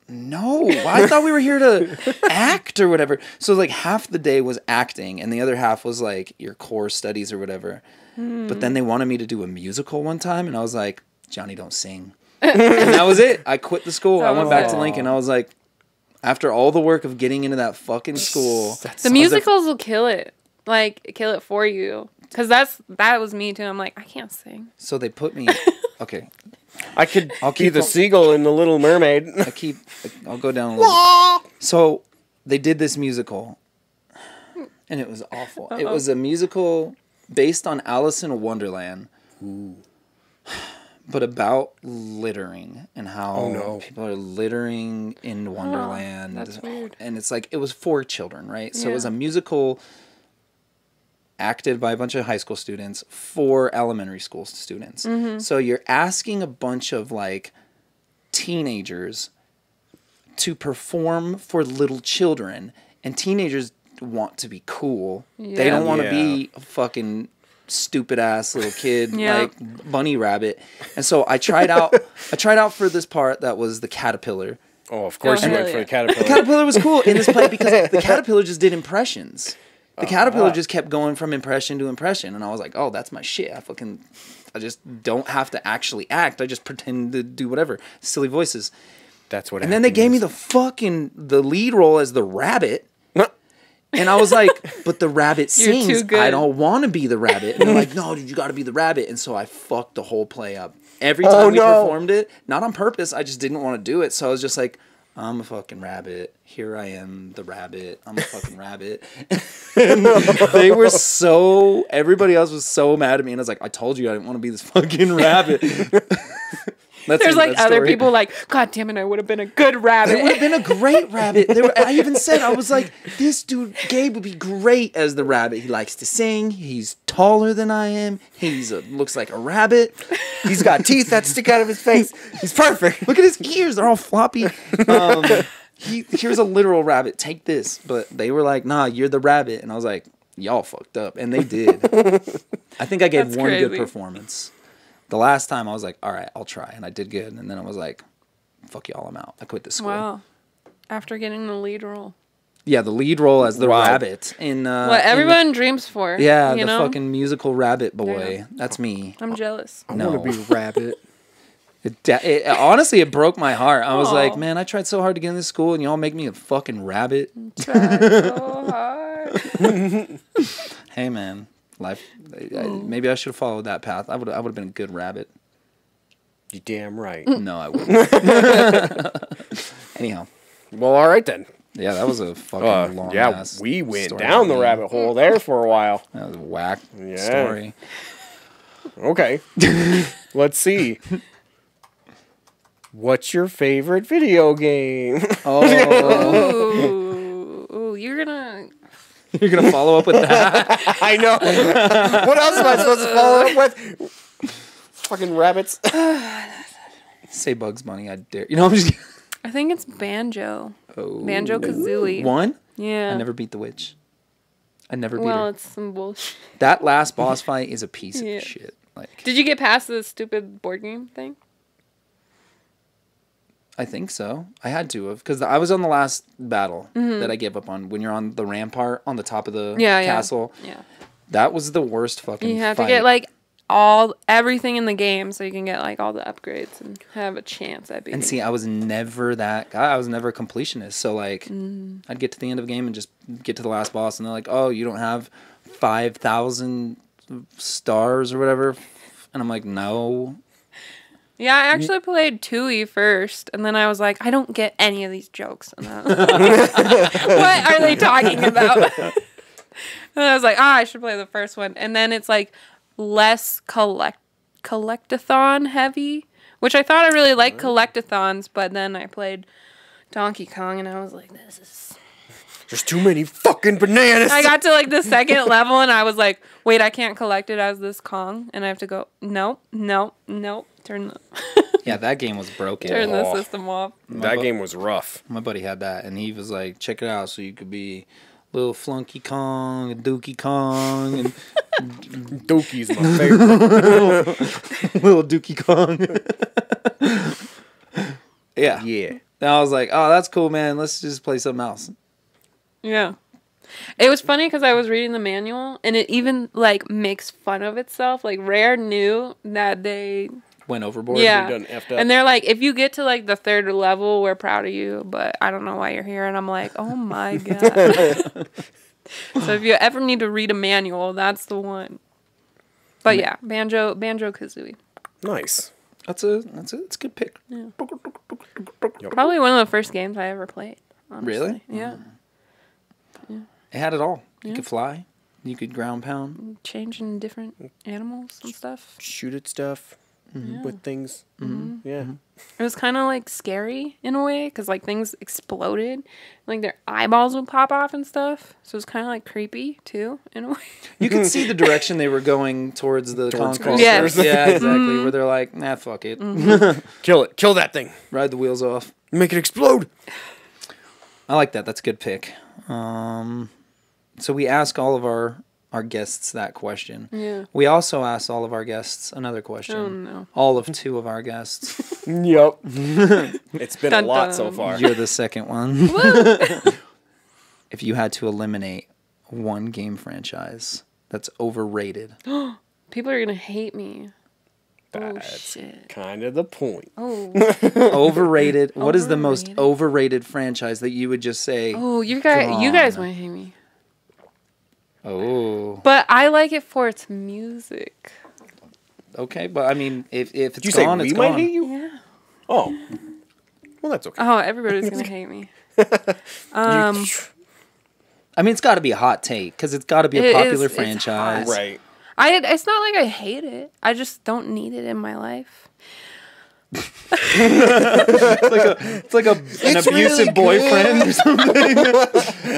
no, I thought we were here to act or whatever. So like half the day was acting and the other half was like your core studies or whatever. But then they wanted me to do a musical one time and I was like, Johnny, don't sing. And that was it. I quit the school. I went back to Lincoln. I was like, after all the work of getting into that fucking school. The musicals will kill it. Like, kill it for you. Because that was me too. I'm like, I can't sing. So they put me, okay. I'll keep be the going. seagull in The Little Mermaid. I'll go down a little bit. So they did this musical, and it was awful. It was a musical based on Alice in Wonderland, but about littering and how people are littering in Wonderland. That's weird. And it's like, it was for children, right? So it was Yeah. a musical acted by a bunch of high school students for elementary school students. So you're asking a bunch of like teenagers to perform for little children, and teenagers want to be cool. They don't want to be a fucking stupid ass little kid like bunny rabbit. And so I tried out for this part that was the caterpillar. Oh, of course you went for the caterpillar. The caterpillar was cool in this play because the caterpillar just did impressions. The caterpillar just kept going from impression to impression, and I was like, "Oh, that's my shit." I just don't have to actually act. I just pretend to do whatever silly voices. That's what. And then they gave me the lead role as the rabbit, and I was like, "But the rabbit sings. too good. I don't want to be the rabbit." And they're like, "No, dude, you got to be the rabbit." And so I fucked the whole play up. Every time we performed it, not on purpose, I just didn't want to do it. So I was just like, I'm a fucking rabbit. Here I am, the rabbit. I'm a fucking rabbit. And they were everybody else was so mad at me. And I was like, I told you I didn't want to be this fucking rabbit. There's like other people like, God damn it, I would have been a good rabbit. It would have been a great rabbit. I even said, I was like, this dude, Gabe, would be great as the rabbit. He likes to sing. He's taller than I am. Looks like a rabbit. He's got teeth that stick out of his face. He's perfect. Look at his ears. They're all floppy. Here's a literal rabbit. Take this. But they were like, nah, you're the rabbit. And I was like, y'all fucked up. And they did. I think I gave one good performance. The last time I was like, all right, I'll try. And I did good. And then I was like, fuck y'all, I'm out. I quit this school. Wow. After getting the lead role. Yeah, the lead role as the rabbit. What everyone dreams for. Yeah, you know? fucking musical rabbit boy. Yeah. That's me. I'm jealous. I want to be rabbit. Honestly, it broke my heart. I was like, man, I tried so hard to get in this school, and y'all make me a fucking rabbit. Tried so hard. Hey, man, life. Maybe I should have followed that path. I would have been a good rabbit. You damn right. No, I wouldn't. Anyhow. Well, all right then. Yeah, that was a fucking long ass we went story down the rabbit hole there for a while. That was a whack story. Okay. Let's see. What's your favorite video game? Ooh, you're gonna follow up with that? I know. What else am I supposed to follow up with? Fucking rabbits. Say Bugs Bunny, I dare. You know, I'm just kidding. I think it's Banjo. Oh. Banjo Kazooie. One? Yeah. I never beat the witch. I never beat Well, her. it's some bullshit. That last boss fight is a piece of shit. Like, did you get past the stupid board game thing? I think so. I had to have, because I was on the last battle that I gave up on. When you're on the rampart on the top of the castle. Yeah. That was the worst fucking You have fight. to get like everything in the game so you can get like all the upgrades and have a chance at beating. And see, I was never that guy. I was never a completionist. So like, I'd get to the end of the game and just get to the last boss, and they're like, "Oh, you don't have 5,000 stars or whatever," and I'm like, "No." Yeah, I actually played Tui first, and then I was like, I don't get any of these jokes. And what are they talking about? And I was like, I should play the first one. And then it's like less collectathon heavy, which I thought I really liked collectathons, but then I played Donkey Kong, and I was like, this is... There's too many fucking bananas. I got to like the second level, and I was like, wait, I can't collect it as this Kong, and I have to go, nope, turn the... Yeah, that game was broken. Turn the system off. That game was rough. My buddy had that, and he was like, check it out, so you could be little Flunky Kong, and Dookie Kong, and Doki's my favorite. little Dookie Kong. Yeah. Yeah. And I was like, oh, that's cool, man. Let's just play something else. Yeah. It was funny because I was reading the manual, and it even, like, makes fun of itself. Like, Rare knew that they... Went overboard. Yeah. Done effed up. And they're like, if you get to, like, the third level, we're proud of you, but I don't know why you're here. And I'm like, oh, my God. So if you ever need to read a manual, that's the one. But, yeah, Banjo Kazooie. Nice. It's a good pick. Yeah. Probably one of the first games I ever played, honestly. Really? Yeah. It had it all. You Yeah. could fly. You could ground pound. Changing different animals and stuff. Shoot at stuff with things. Yeah. It was kind of like scary in a way because like things exploded, like their eyeballs would pop off and stuff. So it was kind of like creepy too in a way. You could see the direction they were going towards the Towards conquest. Yes. Yeah, exactly. Where they're like, nah, fuck it. Kill it. Kill that thing. Ride the wheels off. Make it explode. I like that. That's a good pick. So we ask all of our guests that question. Yeah. We also ask all of our guests another question. Oh no. All of two of our guests. Yep. It's been Dun, a lot dun. so far. You're the second one. If you had to eliminate one game franchise that's overrated. People are gonna hate me. Oh That's shit. kind of the point. Oh. Overrated. What is the most Overrated. overrated franchise that you would just say? Oh, you guys Gone. might hate me. Oh. But I like it for its music. Okay, but I mean, if it's Did you say gone, we it's might gone. hate you? Yeah. Oh. Well, that's okay. Oh, everybody's gonna hate me. I mean, it's got to be a hot take because it's got to be a It popular is- it's franchise. hot. Right. It's not like I hate it. I just don't need it in my life. It's like an abusive really boyfriend or something.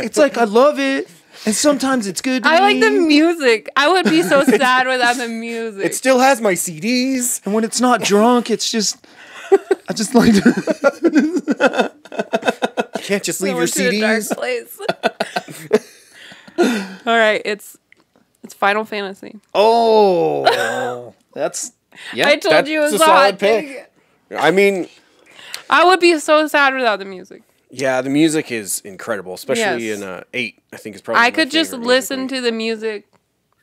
It's like I love it, and sometimes it's good. To I like the me, music. I would be so sad without the music. It still has my CDs. and when it's not drunk, it's just I just like. Can't just leave So your into a dark CDs. place. All right, it's Final Fantasy. Oh, that's yeah. I told that's you it was a a solid hot pick. pick. I mean, I would be so sad without the music. yeah, the music is incredible, especially Yes. in 8. I think it's probably. I could just listen to the music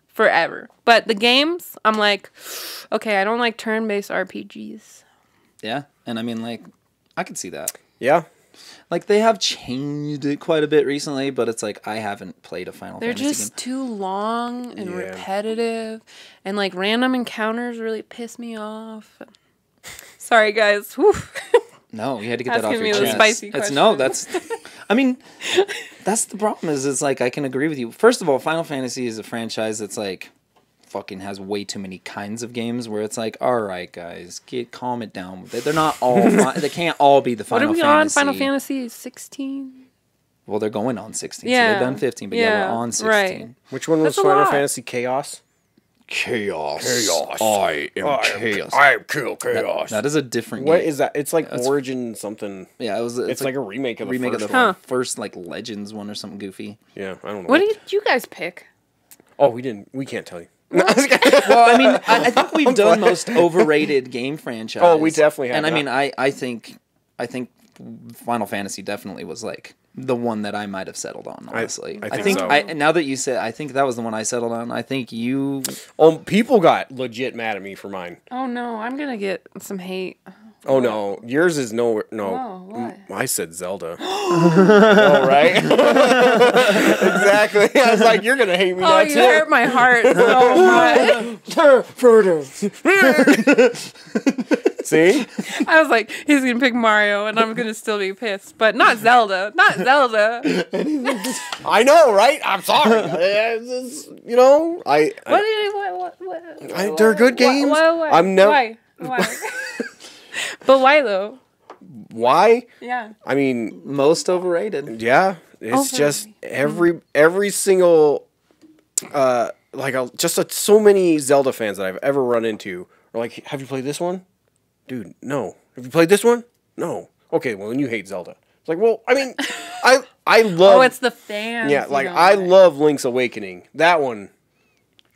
forever. But the games, I'm like, okay, I don't like turn-based RPGs. Yeah, and I mean, like, I could see that. Yeah. Like, they have changed it quite a bit recently, but it's like I haven't played a Final They're Fantasy just too long and Yeah. repetitive, and like random encounters really piss me off. Sorry, guys. Whew. game. No, you had to get that Asking off me your the chest. spicy It's no, question. that's. I mean, that's the problem. Is it's like I can agree with you. First of all, Final Fantasy is a franchise that's like fucking has way too many kinds of games where it's like, all right, guys, calm it down. They're not all. They can't all be the What Final are we Fantasy. on? Final Fantasy 16? Well, they're going on 16. So Yeah. they've done 15, but yeah, we're on 16. right. Which one was That's a Final lot. Fantasy Chaos? Chaos. Chaos. I am chaos. I am Chaos. That is a different What game. is that? It's like That's- Origin something. Yeah, it was. It's like a remake of the remake of first the one. first like Legends one or something goofy. Yeah, I don't know. What did you guys pick? Oh, we didn't. We can't tell you. Well, I mean, I think we've done most overrated game franchise. Oh, we definitely have And I that. mean, I think I think Final Fantasy definitely was like the one that I might have settled on. Honestly, I think so. Now that you said, I think that was the one I settled on. I think you. People got legit mad at me for mine. Oh no, I'm gonna get some hate. Oh no, yours is no. Whoa, what? I said Zelda. I know, right? Exactly. I was like, you're gonna hate me now You too. hurt my heart so much. See? I was like, he's gonna pick Mario, and I'm gonna still be pissed, but not Zelda, not Zelda. I know, right? I'm sorry. You know, they're good games. Why? I'm never. Why? But why though? Why? Yeah. I mean, Most overrated. yeah. It's just every single so many Zelda fans that I've ever run into are like, "Have you played this one, dude? No. Have you played this one? No. Okay, well then you hate Zelda." It's like, well, I mean, I love. Oh, it's the fans. Yeah, like I love Link's Awakening. That one.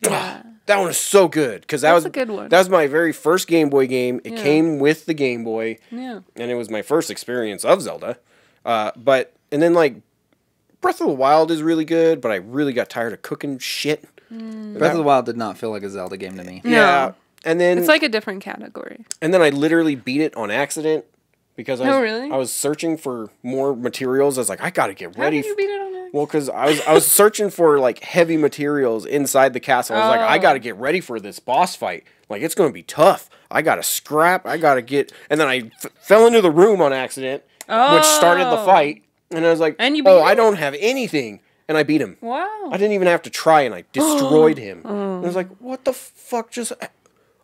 Yeah. That one is so good because That's a good one. That was my very first Game Boy game. It came with the Game Boy. Yeah. And it was my first experience of Zelda. And then like Breath of the Wild is really good, but I really got tired of cooking shit. Breath of the Wild did not feel like a Zelda game to me. No. Yeah. And then It's like a different category. and then I literally beat it on accident because Oh, really? I was searching for more materials. I was like, I gotta get How ready. did you beat it on it? Well, because I was searching for like heavy materials inside the castle. I was like, I got to get ready for this boss fight. Like it's going to be tough. I got to scrap. I got to get. And then I fell into the room on accident, which started the fight. And I was like, And you beat I him? don't have anything. And I beat him. Wow. I didn't even have to try, and I destroyed him. And I was like, what the fuck?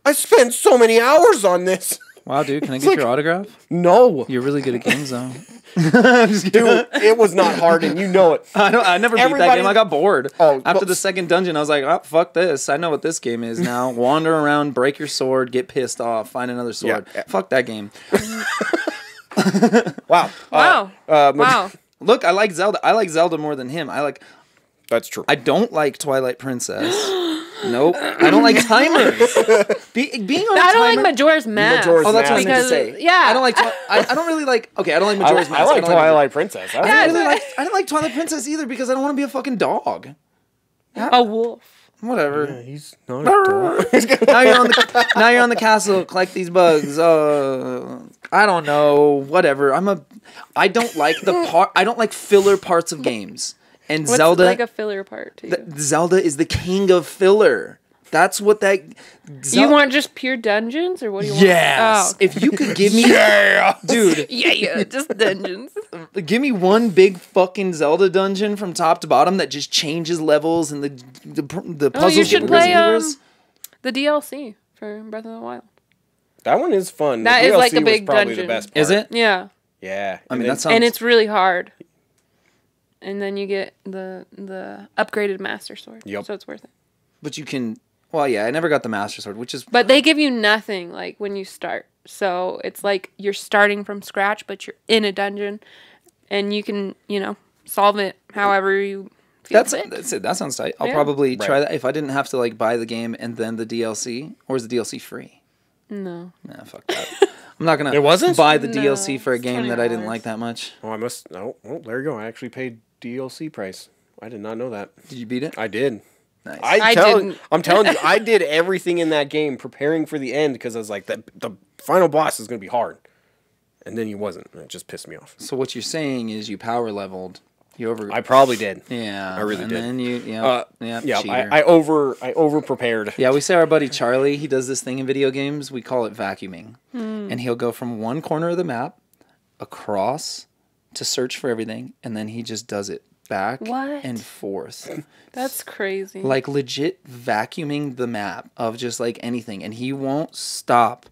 I spent so many hours on this. Wow, dude, can I get your autograph? No, You're really good at Game Zone. dude, it was not hard, and you know it. I never beat that Everybody- game. I got bored. Oh, After well- the second dungeon, I was like, oh, fuck this. I know what this game is now. Wander around, break your sword, get pissed off, find another sword. Yeah. Fuck that game. Wow. Wow. Wow. Look, I like Zelda. I like Zelda more than him. That's true. I don't like Twilight Princess. Nope. I don't like timers. Being on a I don't timer. like Majora's Mask. Majora's Oh, that's what I Mask. meant to say. Yeah. I don't like. I don't really like. Okay, I don't like Majora's Mask. I like don't Twilight Princess. I don't like Twilight Princess either because I don't want to be a fucking dog. A wolf. Whatever. He's not a dog. Now you're on the castle. Collect these bugs. I don't know. Whatever. I don't like I don't like filler parts of games. And What's Zelda. like a filler part to you? Zelda is the king of filler. That's what that. You want just pure dungeons, or what do you want? Yes. Oh, If you could give me, dude, yeah, just dungeons. give me one big fucking Zelda dungeon from top to bottom that just changes levels and the Oh, puzzles you should get play worse. the DLC for Breath of the Wild. That one is fun. That The is like DLC a was big probably dungeon. the best part. Is it? Yeah, Yeah. I mean, then- that sounds. and it's really hard. And then you get the upgraded Master Sword. Yep. So it's worth it. But you can. Well, yeah, I never got the Master Sword, which is. But they give you nothing like when you start. So it's like you're starting from scratch, but you're in a dungeon, and you can solve it however you feel fit. That's it. That sounds tight. I'll Yeah. probably try Right. that if I didn't have to like buy the game and then the DLC, or is the DLC free? No. Nah, fuck that. I'm not gonna. It wasn't? buy the No, DLC for a it's game that I didn't $20. like that much. Oh, I must. Oh, there you go. I actually paid DLC price. I did not know that. Did you beat it? I did. Nice. didn't. I'm telling you, I did everything in that game preparing for the end because I was like, the final boss is going to be hard. And then he wasn't. And it just pissed me off. So what you're saying is you power leveled. You over. I probably did. Yeah, I really and did. then you, Yeah, cheater. I over prepared. Yeah, we say our buddy Charlie, he does this thing in video games. We call it vacuuming. And he'll go from one corner of the map across to search for everything, and then he just does it back What? and forth. That's crazy. Like legit vacuuming the map of just like anything. And he won't stop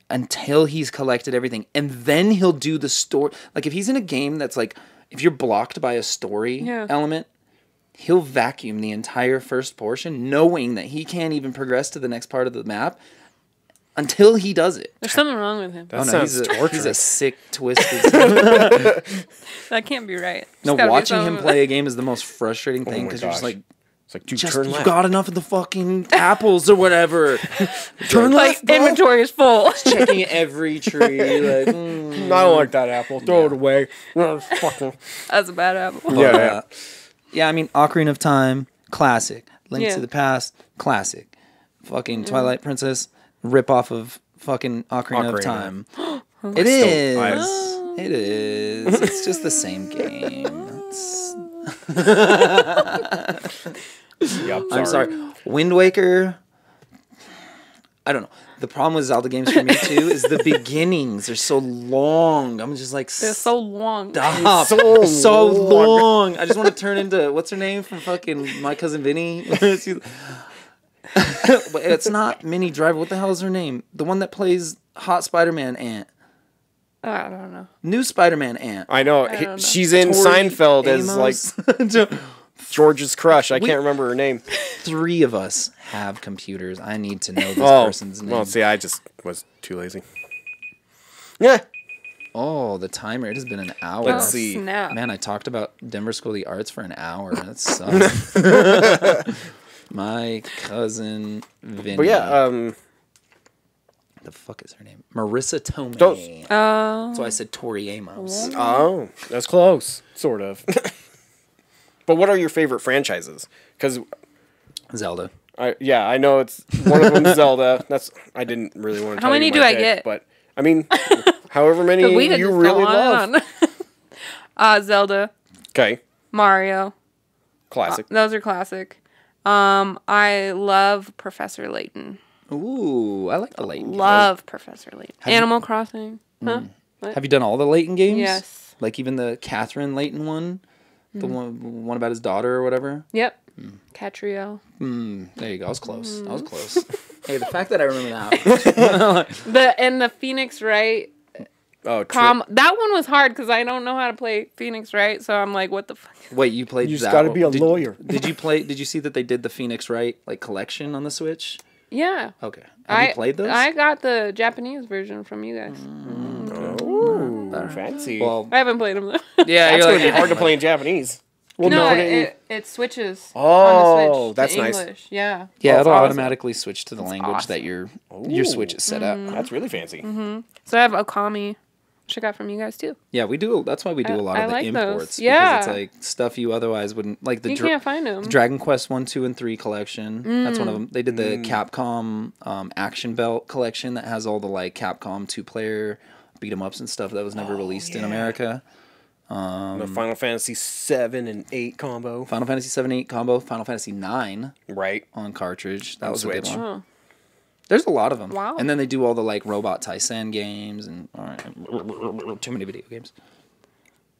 until he's collected everything. And then he'll do the story. Like if he's in a game that's like, if you're blocked by a story element, he'll vacuum the entire first portion knowing that he can't even progress to the next part of the map until he does it. There's something wrong with him. That sounds he's a torturous. sick, twisted. That can't be right. No, There's gotta be watching him something- play a game is the most frustrating thing my because you're just gosh. like, It's like, dude, Just, turn you left. got enough of the fucking apples or whatever. Turn Like left, bro. inventory is full. Checking every tree. Like, I don't like that apple. Throw it away. Fucking. That's a bad apple. Yeah. Yeah, I mean, Ocarina of Time, classic. Link Yeah. to the Past, classic. Fucking Twilight Princess, rip off of fucking Ocarina of Time. It is. It is. It's just the same game. Yep, I'm sorry. Wind Waker. I don't know. The problem with Zelda games for me too is the beginnings are so long. I'm just like, They're so long. stop. So long. I just want to turn into what's her name from fucking My Cousin Vinny. It's not Minnie Driver. What the hell is her name? The one that plays Hot Spider-Man Aunt. I don't know. New Spider-Man Aunt. I know. don't know. She's in Tori Seinfeld as Amos. like George's crush. I can't remember her name. 3 of us have computers. I need to know this person's name. Well, see, I just was too lazy. Yeah. Oh, the timer. It has been an hour. Let's see. Snap. Man, I talked about Denver School of the Arts for an hour. That sucks. My cousin Vinny. But yeah, the fuck is her name? Marissa Tomei. Don't- So I said Tori Amos. oh, that's close. Sort of. But what are your favorite franchises? Because Zelda. I know it's one of them Zelda. I didn't really want to tell How many you do my I pick, get? But I mean, however many We could you just really go on love. and on. Zelda, Okay, Mario. classic. Those are classic. I love Professor Layton. Ooh, I like the Layton games. Love Professor Layton. Animal Crossing. Huh? Have you done all the Layton games? Yes. Like even the Catherine Layton one? The one about his daughter or whatever? Yep. Catriel. There you go. I was close. I was close. Hey, the fact that I remember that. The Phoenix Wright. Oh, That one was hard because I don't know how to play Phoenix Wright, so I'm like, what the fuck? Wait, you played You just that gotta one? be a lawyer. Did you play? Did you see that they did the Phoenix Wright like collection on the Switch? Yeah. Okay. Have you played those? I got the Japanese version from you guys. Ooh, fancy. Well, I haven't played them though. yeah, that's you're gonna like be hard to play in Japanese. Well, no, no, it switches. Oh, on the Switch that's to nice. English. Yeah. yeah, It's it'll awesome. automatically switch to the language awesome. that your Switch is set up. That's really fancy. So I have Okami, which I got from you guys too. Yeah, we do. That's why we do a lot I of the like those. imports. Yeah. Because it's like stuff you otherwise wouldn't like. You can't find them. Dragon Quest 1, 2, and 3 collection. That's one of them. They did the Capcom Action Belt collection that has all the like Capcom 2-player beat 'em ups and stuff that was never released in America. The Final Fantasy 7 and 8 combo. Final Fantasy 7, 8 combo. Final Fantasy 9 Right. on cartridge. That On was a good Switch. one. Oh. There's a lot of them. Wow. And then they do all the like Robot Tyson games and too many video games.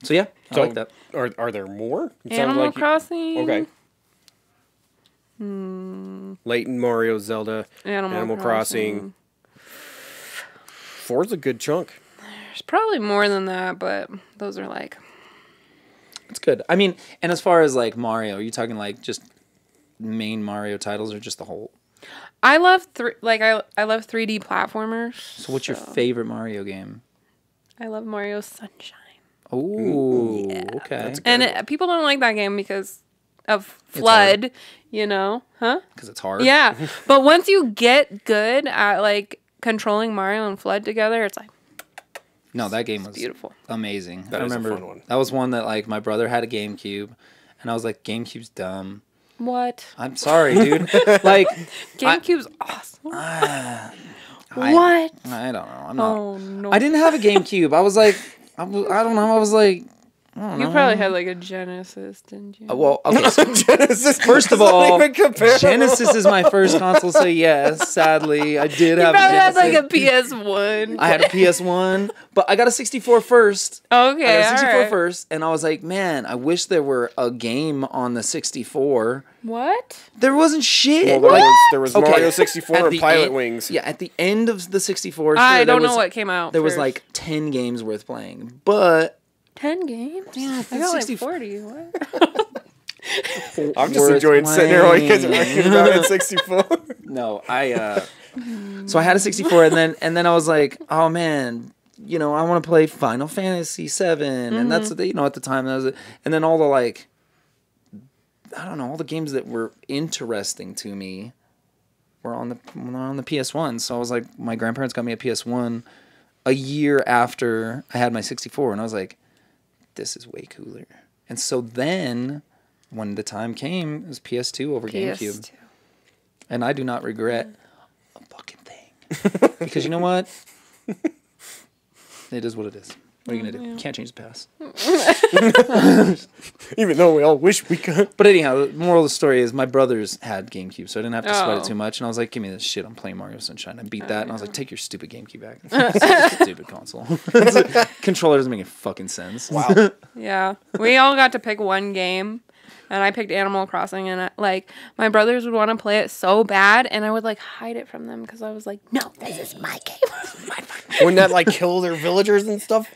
So yeah, I like that. Are there more? It sounded Animal like Crossing. Okay. Layton, Mario, Zelda, Animal Crossing. 4's a good chunk. There's probably more than that, but those are like. It's good. I mean, and as far as like Mario, are you talking like just main Mario titles or just the whole? I love I love 3D platformers. So what's your favorite Mario game? I love Mario Sunshine. Oh, okay. And people don't like that game because of FLUDD, you know, huh? Because it's hard. Yeah, but once you get good at like controlling Mario and FLUDD together, it's like No, that game was beautiful. amazing. That I is a remember fun one. that was one that like my brother had a GameCube, and I was like, GameCube's dumb. What? I'm sorry, dude. Like GameCube's awesome. What? I don't know. I'm not. Oh no! I didn't have a GameCube. I was like, I don't know. I was like, You probably had like a Genesis, didn't you? well, okay. So Genesis. first of is not all, even comparable. Genesis is my first console, so yes, sadly, I did You have probably a had Genesis. like a PS1. I had a PS1, but I got a 64 first. Okay, I got a 64 alright. first, and I was like, man, I wish there were a game on the 64. What? There wasn't shit. Well, there was Okay, Mario 64 at and the Pilot end- Wings. Yeah, at the end of the 64, I sure, don't there know was- what came out. There was first. like 10 games worth playing, but 10 games. Yeah, I the got 60 like 40. What? I'm just worth enjoying sitting here while you guys are playing. arguing about it 64. no, so I had a 64, and then I was like, oh man, you know, I want to play Final Fantasy 7, and that's what they, you know, at the time that was it. And then all the like I don't know, all the games that were interesting to me were on the PS1. So I was like, my grandparents got me a PS1 a year after I had my 64, and I was like, this is way cooler. And so then, when the time came, it was PS2 over GameCube. And I do not regret a fucking thing. Because you know what? It is what it is. What are you going to do? You can't change the past. Even though we all wish we could. But anyhow, the moral of the story is my brothers had GameCube, so I didn't have to sweat it too much. And I was like, give me this shit. I'm playing Mario Sunshine. I beat that. And I was like, take your stupid GameCube back. It's a stupid console. Controller doesn't make any fucking sense. Wow. Yeah. We all got to pick one game. And I picked Animal Crossing, and my brothers would want to play it so bad, and I would hide it from them because I was like, "No, this is my game." Wouldn't that kill their villagers and stuff?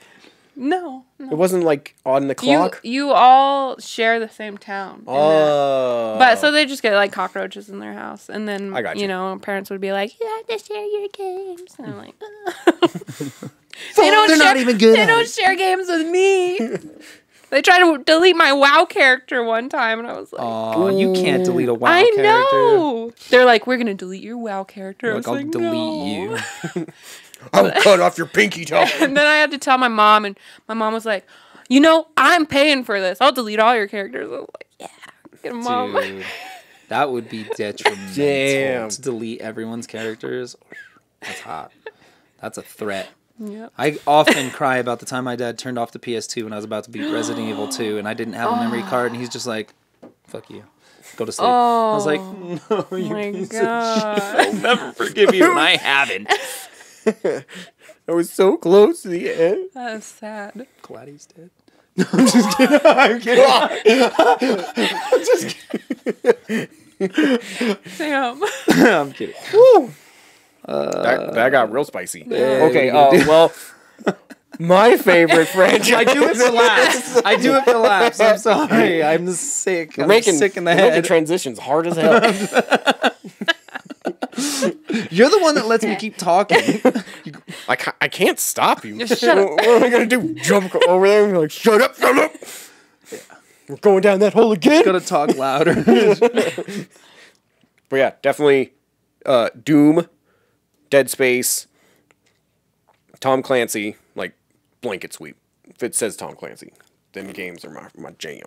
No. It wasn't on the clock. You all share the same town. Oh. But so they just get cockroaches in their house, and then I got you. Parents would be like, "You have to share your games," and I'm like, They're not even good. They don't share games with me. They tried to delete my WoW character one time, and I was like, "Oh, you can't delete a WoW character." I know. They're like, "We're gonna delete your WoW character." I'll delete you. I'll cut off your pinky toe. And then I had to tell my mom, and my mom was like, I'm paying for this. I'll delete all your characters. I was like, yeah, get them, Mom. Dude, that would be detrimental. Damn. To delete everyone's characters. That's hot. That's a threat. Yep. I often cry about the time my dad turned off the PS2 when I was about to beat Resident Evil 2, and I didn't have a memory card, and he's just like, fuck you. Go to sleep. I was like, no, you piece of shit. I'll never forgive you, and I haven't. I was so close to the end. That is sad. Glad he's dead. No, I'm just kidding. I'm kidding. I'm just kidding. Damn. I'm kidding. Woo. That got real spicy. Yeah, Okay, well, my favorite franchise. I do it for laughs. I'm sorry. I'm sick. I'm sick in the head. Making transitions hard as hell. You're the one that lets me keep talking. I can't stop you. Just shut up. What am I going to do? Jump over there and be like, shut up. Yeah. We're going down that hole again. Gotta talk louder. But yeah, definitely Doom, Dead Space, Tom Clancy, blanket sweep. If it says Tom Clancy, then games are my jam.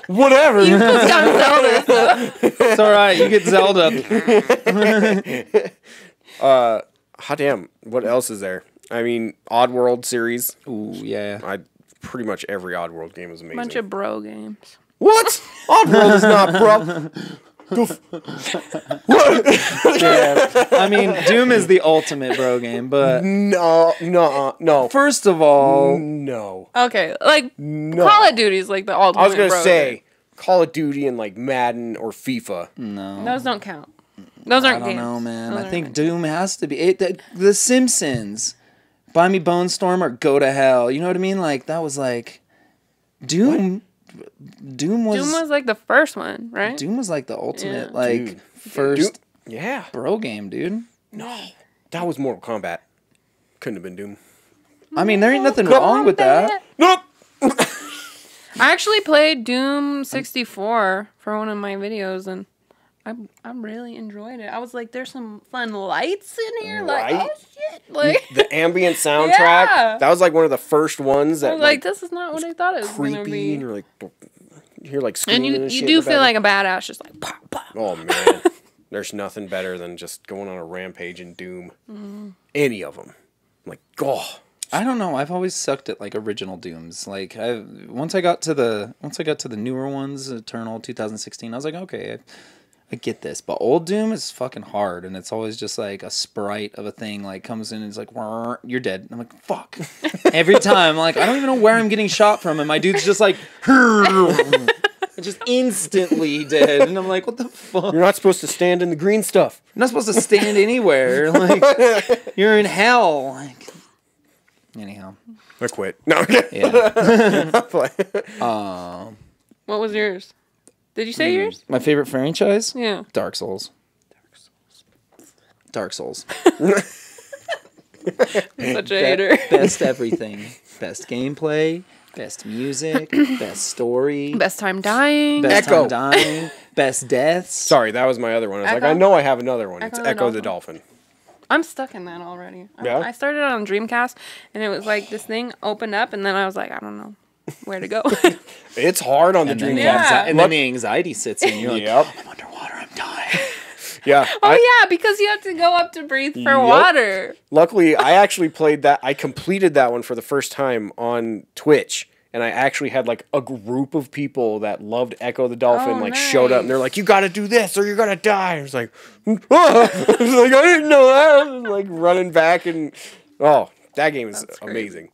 Whatever. You just got Zelda. It's alright, you get Zelda. Hot damn. What else is there? I mean, Oddworld series. Ooh, yeah. Pretty much every Oddworld game is amazing. Bunch of bro games. What? Oddworld is not bro. What? Yeah. I mean, Doom is the ultimate bro game, but no. First of all, no. Okay, No. Call of Duty is the ultimate. I was gonna bro say game. Call of Duty and Madden or FIFA. no. Those don't count. Those aren't I don't games. know, man. Those I aren't think games. Doom has to be. The Simpsons, Buy Me Bone Storm or Go to Hell. You know what I mean? That was Doom. What? Doom was the first one, right? Doom was the ultimate Dude. first Yeah. bro game, dude. No. That was Mortal Kombat. Couldn't have been Doom. I mean, there ain't nothing wrong with that. Nope. I actually played Doom 64 for one of my videos, and I really enjoyed it. I was like, there's some fun lights in here. Right? Oh, shit. The ambient soundtrack. Yeah. That was one of the first ones I that was this is not what I thought it was going to creepy be. and you're you hear And screaming and you shit. do in the feel back. like a badass, just pop, pop. Oh man. There's nothing better than just going on a rampage in Doom. Any of them. Oh. I don't know. I've always sucked at original Dooms. Once I got to the newer ones, Eternal 2016, I was like, okay, I get this. But old Doom is fucking hard, and it's always just a sprite of a thing comes in and it's "Wah, you're dead." And I'm like, fuck. Every time, I don't even know where I'm getting shot from, and my dude's just just instantly dead, and I'm like, what the fuck? You're not supposed to stand in the green stuff. You're not supposed to stand anywhere. You're in hell. Anyhow. I quit. No. Yeah. What was yours? Did you say yours? My favorite franchise? Yeah. Dark Souls. Dark Souls. Such a hater. Best everything. Best gameplay. Best music, best story, Best time dying. best Echo. time dying, best deaths. Sorry, that was my other one. I was like, Echo? I know I have another one. It's Echo the Echo the Dolphin. I'm stuck in that already. Yeah? I started on Dreamcast, and it was like this thing opened up, and then I was like, I don't know where to go. It's hard on the And then, Dreamcast. Yeah. and then the anxiety sits in. You're like, Yep. I'm underwater, I'm dying. Yeah. Oh yeah, because you have to go up to breathe for Yep. water. Luckily, I actually played that. I completed that one for the first time on Twitch. And I actually had like a group of people that loved Echo the Dolphin, Oh, showed up and they're nice. like, you got to do this or you're going to die. I was like, I was like, I didn't know that. I was like running back and, oh, that game is That's great. amazing.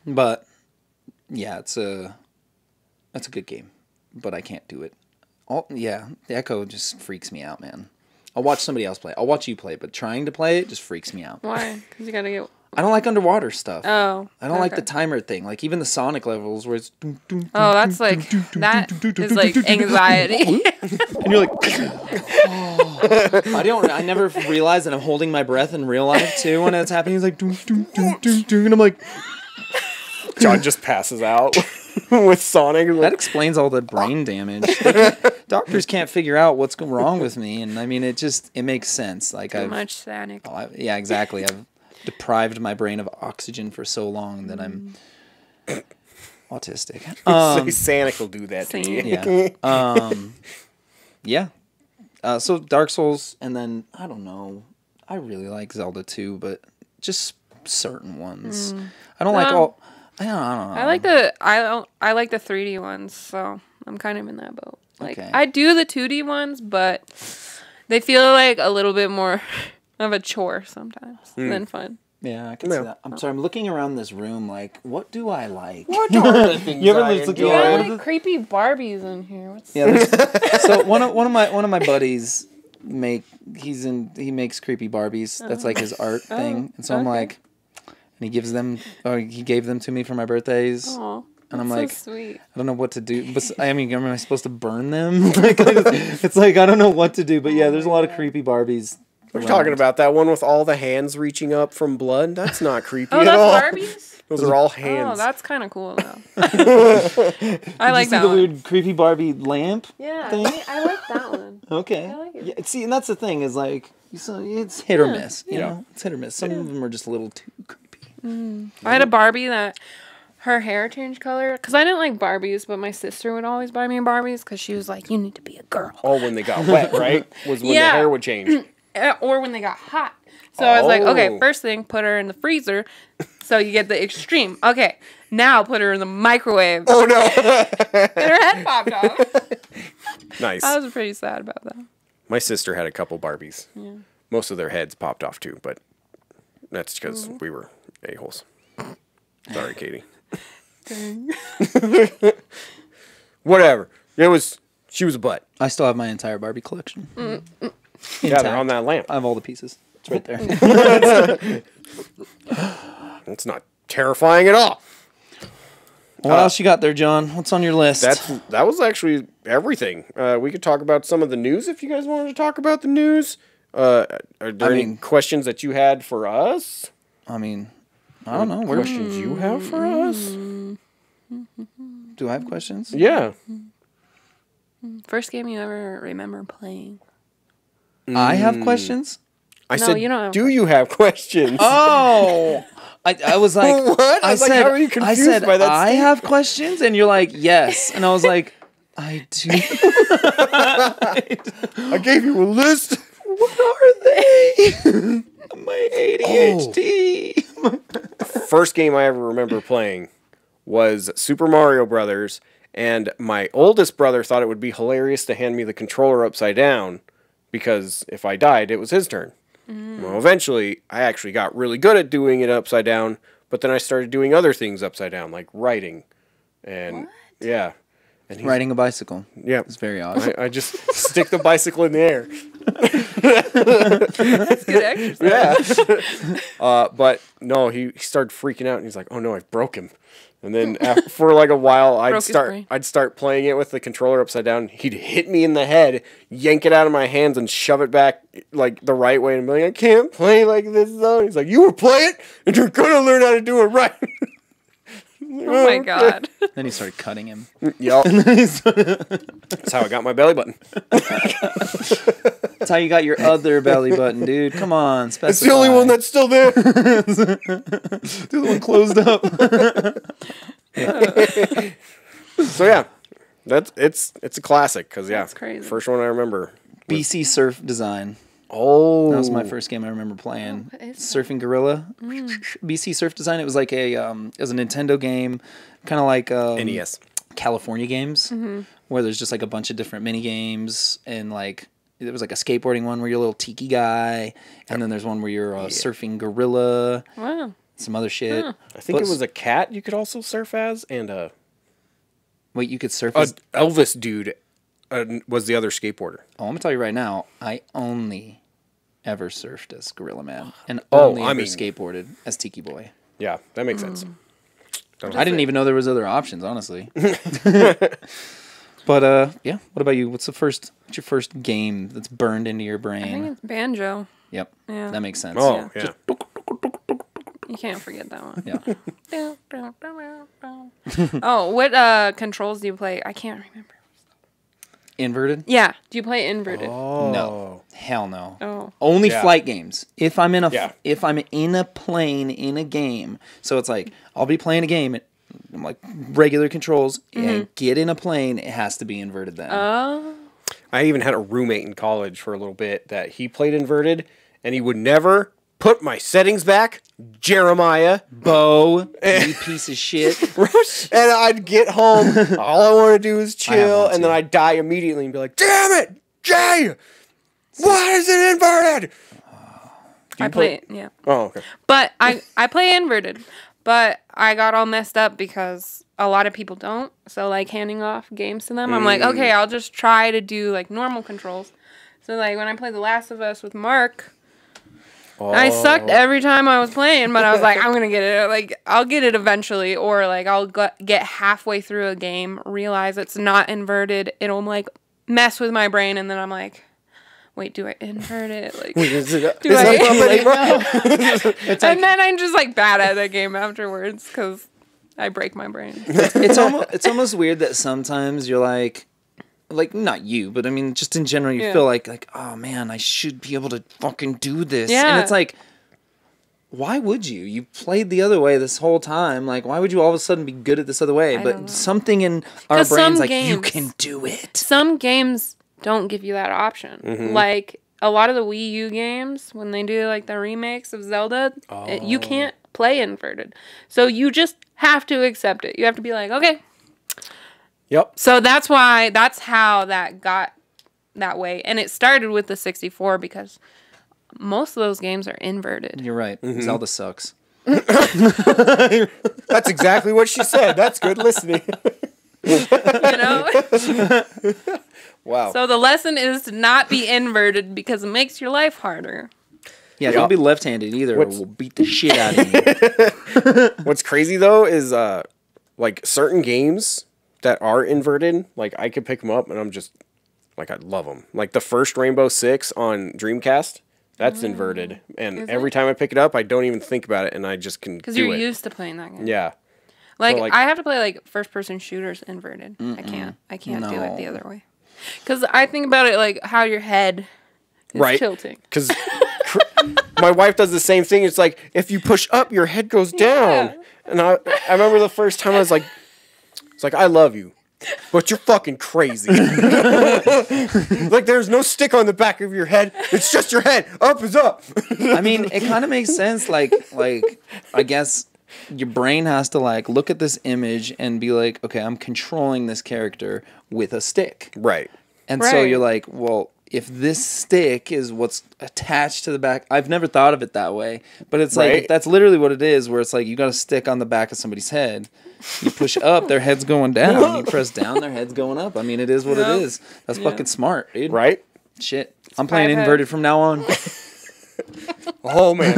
But yeah, that's a good game, but I can't do it. The Echo just freaks me out, man. I'll watch somebody else play. I'll watch you play, but trying to play it just freaks me out. Why? Because you gotta get. I don't like underwater stuff. Oh. I don't like okay. the timer thing. Like even the Sonic levels where it's Oh, that's like that is like anxiety. and you're like I never realize that I'm holding my breath in real life too when it's happening. It's like and I'm like John just passes out with Sonic. that explains all the brain damage. Doctors can't figure out what's wrong with me, and I mean it makes sense. Like Too much Sonic. yeah, exactly. I've deprived my brain of oxygen for so long that I'm autistic. Sonic will do that to you. Yeah. Yeah. So Dark Souls, and then I don't know. I really like Zelda too, but just certain ones. I don't like all. I don't know. I like the 3D ones, so I'm kind of in that boat. Like Okay. I do the 2D ones, but they feel like a little bit more of a chore sometimes than fun. Yeah, I can see that. I'm sorry. I'm looking around this room. Like, what do I like? What are the things You ever I look- enjoy? you Yeah, ever- like creepy Barbies in here. What's Yeah. So one of my buddies he makes creepy Barbies. That's like his art thing. And so I'm okay. like, and he gave them to me for my birthdays. Aw, And I'm that's like, so sweet. I don't know what to do. But I mean, am I supposed to burn them? It's like I don't know what to do. But yeah, there's a lot of creepy Barbies. We're talking about that one with all the hands reaching up from blood. That's not creepy Oh, at that's all. Barbies? Those are all Oh, hands. that's kind of cool though. I Did like you see that the one. weird creepy Barbie lamp? Yeah, thing? I like that one. Okay. I like it. Yeah, see, and that's the thing is like, so it's hit or miss. You know, it's hit or miss. Some of them are just a little too creepy. I had a Barbie that her hair changed color because I didn't like Barbies, but my sister would always buy me Barbies because she was like, "You need to be a girl," Oh, when they got wet, right? Was when the Yeah. hair would change. or when they got hot. So I was like, Oh. "Okay, first thing, put her in the freezer, so you get the extreme. Okay, now put her in the microwave." Oh, no. And her head popped off. Nice. I was pretty sad about that. My sister had a couple Barbies. Yeah. Most of their heads popped off, too, but that's because we were a-holes. Sorry, Katie. Whatever. She was a butt. I still have my entire Barbie collection. Yeah, they're on that lamp. I have all the pieces. It's right there. It's not terrifying at all. What else you got there, John? What's on your list? That was actually everything. We could talk about some of the news if you guys wanted to talk about the news. Are there any questions that you had for us? I mean, I don't know. Questions you have for us? Do I have questions? Yeah. First game you ever remember playing? I have questions. I No, said, you don't have do you have questions? Oh, I was like, What? I was like, how are you confused I said, by that I statement? have questions, and you're like, yes, and I was like, I do. I gave you a list. What are they? My ADHD. First game I ever remember playing was Super Mario Brothers, and my oldest brother thought it would be hilarious to hand me the controller upside down because if I died, it was his turn. Well, eventually, I actually got really good at doing it upside down, but then I started doing other things upside down, like writing. And yeah. And Riding a bicycle. Yeah. It's very odd. I just stick the bicycle in the air. That's good exercise. Yeah. But no, he started freaking out and he's like, "Oh no, I've broke him." And then for like a while, Broke his brain. I'd start playing it with the controller upside down. He'd hit me in the head, yank it out of my hands, and shove it back like the right way. And be like, "I can't play like this though." He's like, "You will play it, and you're gonna learn how to do it right." Oh my god. Then he started cutting him. Yup. That's how I got my belly button. That's how you got your other belly button, dude. Come on, specify. It's the only one that's still there. The other one closed up. So yeah, it's a classic because That's crazy. first one I remember. BC Surf Design. Oh, That was my first game I remember playing. what is that? Surfing Gorilla. BC Surf Design. It was like it was a Nintendo game, kind of like NES. California games, where there's just like a bunch of different mini games, and like there was like a skateboarding one where you're a little tiki guy, and then there's one where you're a surfing gorilla. Wow. Some other shit. I think it was a cat you could also surf as, and Wait, you could surf a as... Elvis dude was the other skateboarder. Oh, I'm gonna tell you right now, I only ever surfed as Gorilla Man, and Oh, only I ever mean- skateboarded as Tiki Boy. Yeah, that makes sense. I didn't even know there was other options, honestly. But yeah, what about you? What's your first game that's burned into your I brain? think it's Banjo. Yep, Yeah. that makes sense. Oh, yeah. You can't forget that one. Yeah. Oh, what controls do you play? I can't remember. Inverted? Yeah. Do you play inverted? Oh. No, hell no. Oh. Only Yeah. flight games. If I'm in a Yeah. if I'm in a plane in a game, so it's like I'll be playing a game, I'm like regular controls, and get in a plane, it has to be inverted then. Oh. I even had a roommate in college for a little bit that he played inverted, and he would never put my settings back. Jeremiah. Bo, you piece of shit. And I'd get home, all I want to do is chill, one and then too. I'd die immediately and be like, damn it, Jay! Why is it inverted? I play yeah. Oh, okay. But I play inverted. But I got all messed up because a lot of people don't. So like handing off games to them, I'm like, okay, I'll just try to do like normal controls. So like when I played The Last of Us with Mark, I sucked every time I was playing, but I was like, I'm gonna get it. Like I'll get it eventually, or like I'll get halfway through a game, realize it's not inverted. It'll like mess with my brain, and then I'm like, wait, do I invert it? Like, do I? And then I'm just like bad at the game afterwards because I break my brain. It's almost weird that sometimes you're like not you, but I mean just in general you feel like oh man, I should be able to fucking do this. Yeah. And it's like, why would you? You played the other way this whole time. Like, why would you all of a sudden be good at this other way? don't know. But something in our 'Cause brains some like, you games- can do it. Some games don't give you that option. Like a lot of the Wii U games, when they do like the remakes of Zelda, you can't play inverted. So you just have to accept it. You have to be like, okay. Yep. So that's how that got that way. And it started with the 64 because most of those games are inverted. You're right. Zelda sucks. That's exactly what she said. That's good listening. You know? Wow. So the lesson is to not be inverted because it makes your life harder. Yeah, don't be left-handed either, or we'll beat the shit out of you. What's crazy though is like certain games that are inverted, like I could pick them up and I'm just like I love them. Like the first Rainbow Six on Dreamcast, that's inverted, and Is every it? time I pick it up, I don't even think about it, and I just can Because do you're it. used to playing that game. Yeah. Like, So, like- I have to play like first person shooters inverted. I can't do it the No. other way. Because I think about it like how your head is Right. tilting. Because my wife does the same thing. It's like if you push up, your head goes down. Yeah. And I remember the first time I was like, it's like I love you, but you're fucking crazy. Like there's no stick on the back of your head. It's just your head. Up is up. I mean, it kind of makes sense. Like I guess your brain has to like look at this image and be like, okay, I'm controlling this character with a stick. Right. And so Right. you're like, well, if this stick is what's attached to the back, I've never thought of it that way, but it's like, Right. if that's literally what it is, where it's like, you got a stick on the back of somebody's head. You push up, their head's going down. You press down, their head's going up. I mean, it is what Yep. it is. That's fucking smart, dude. Right. Shit. I'm playing five inverted from now on. Oh man.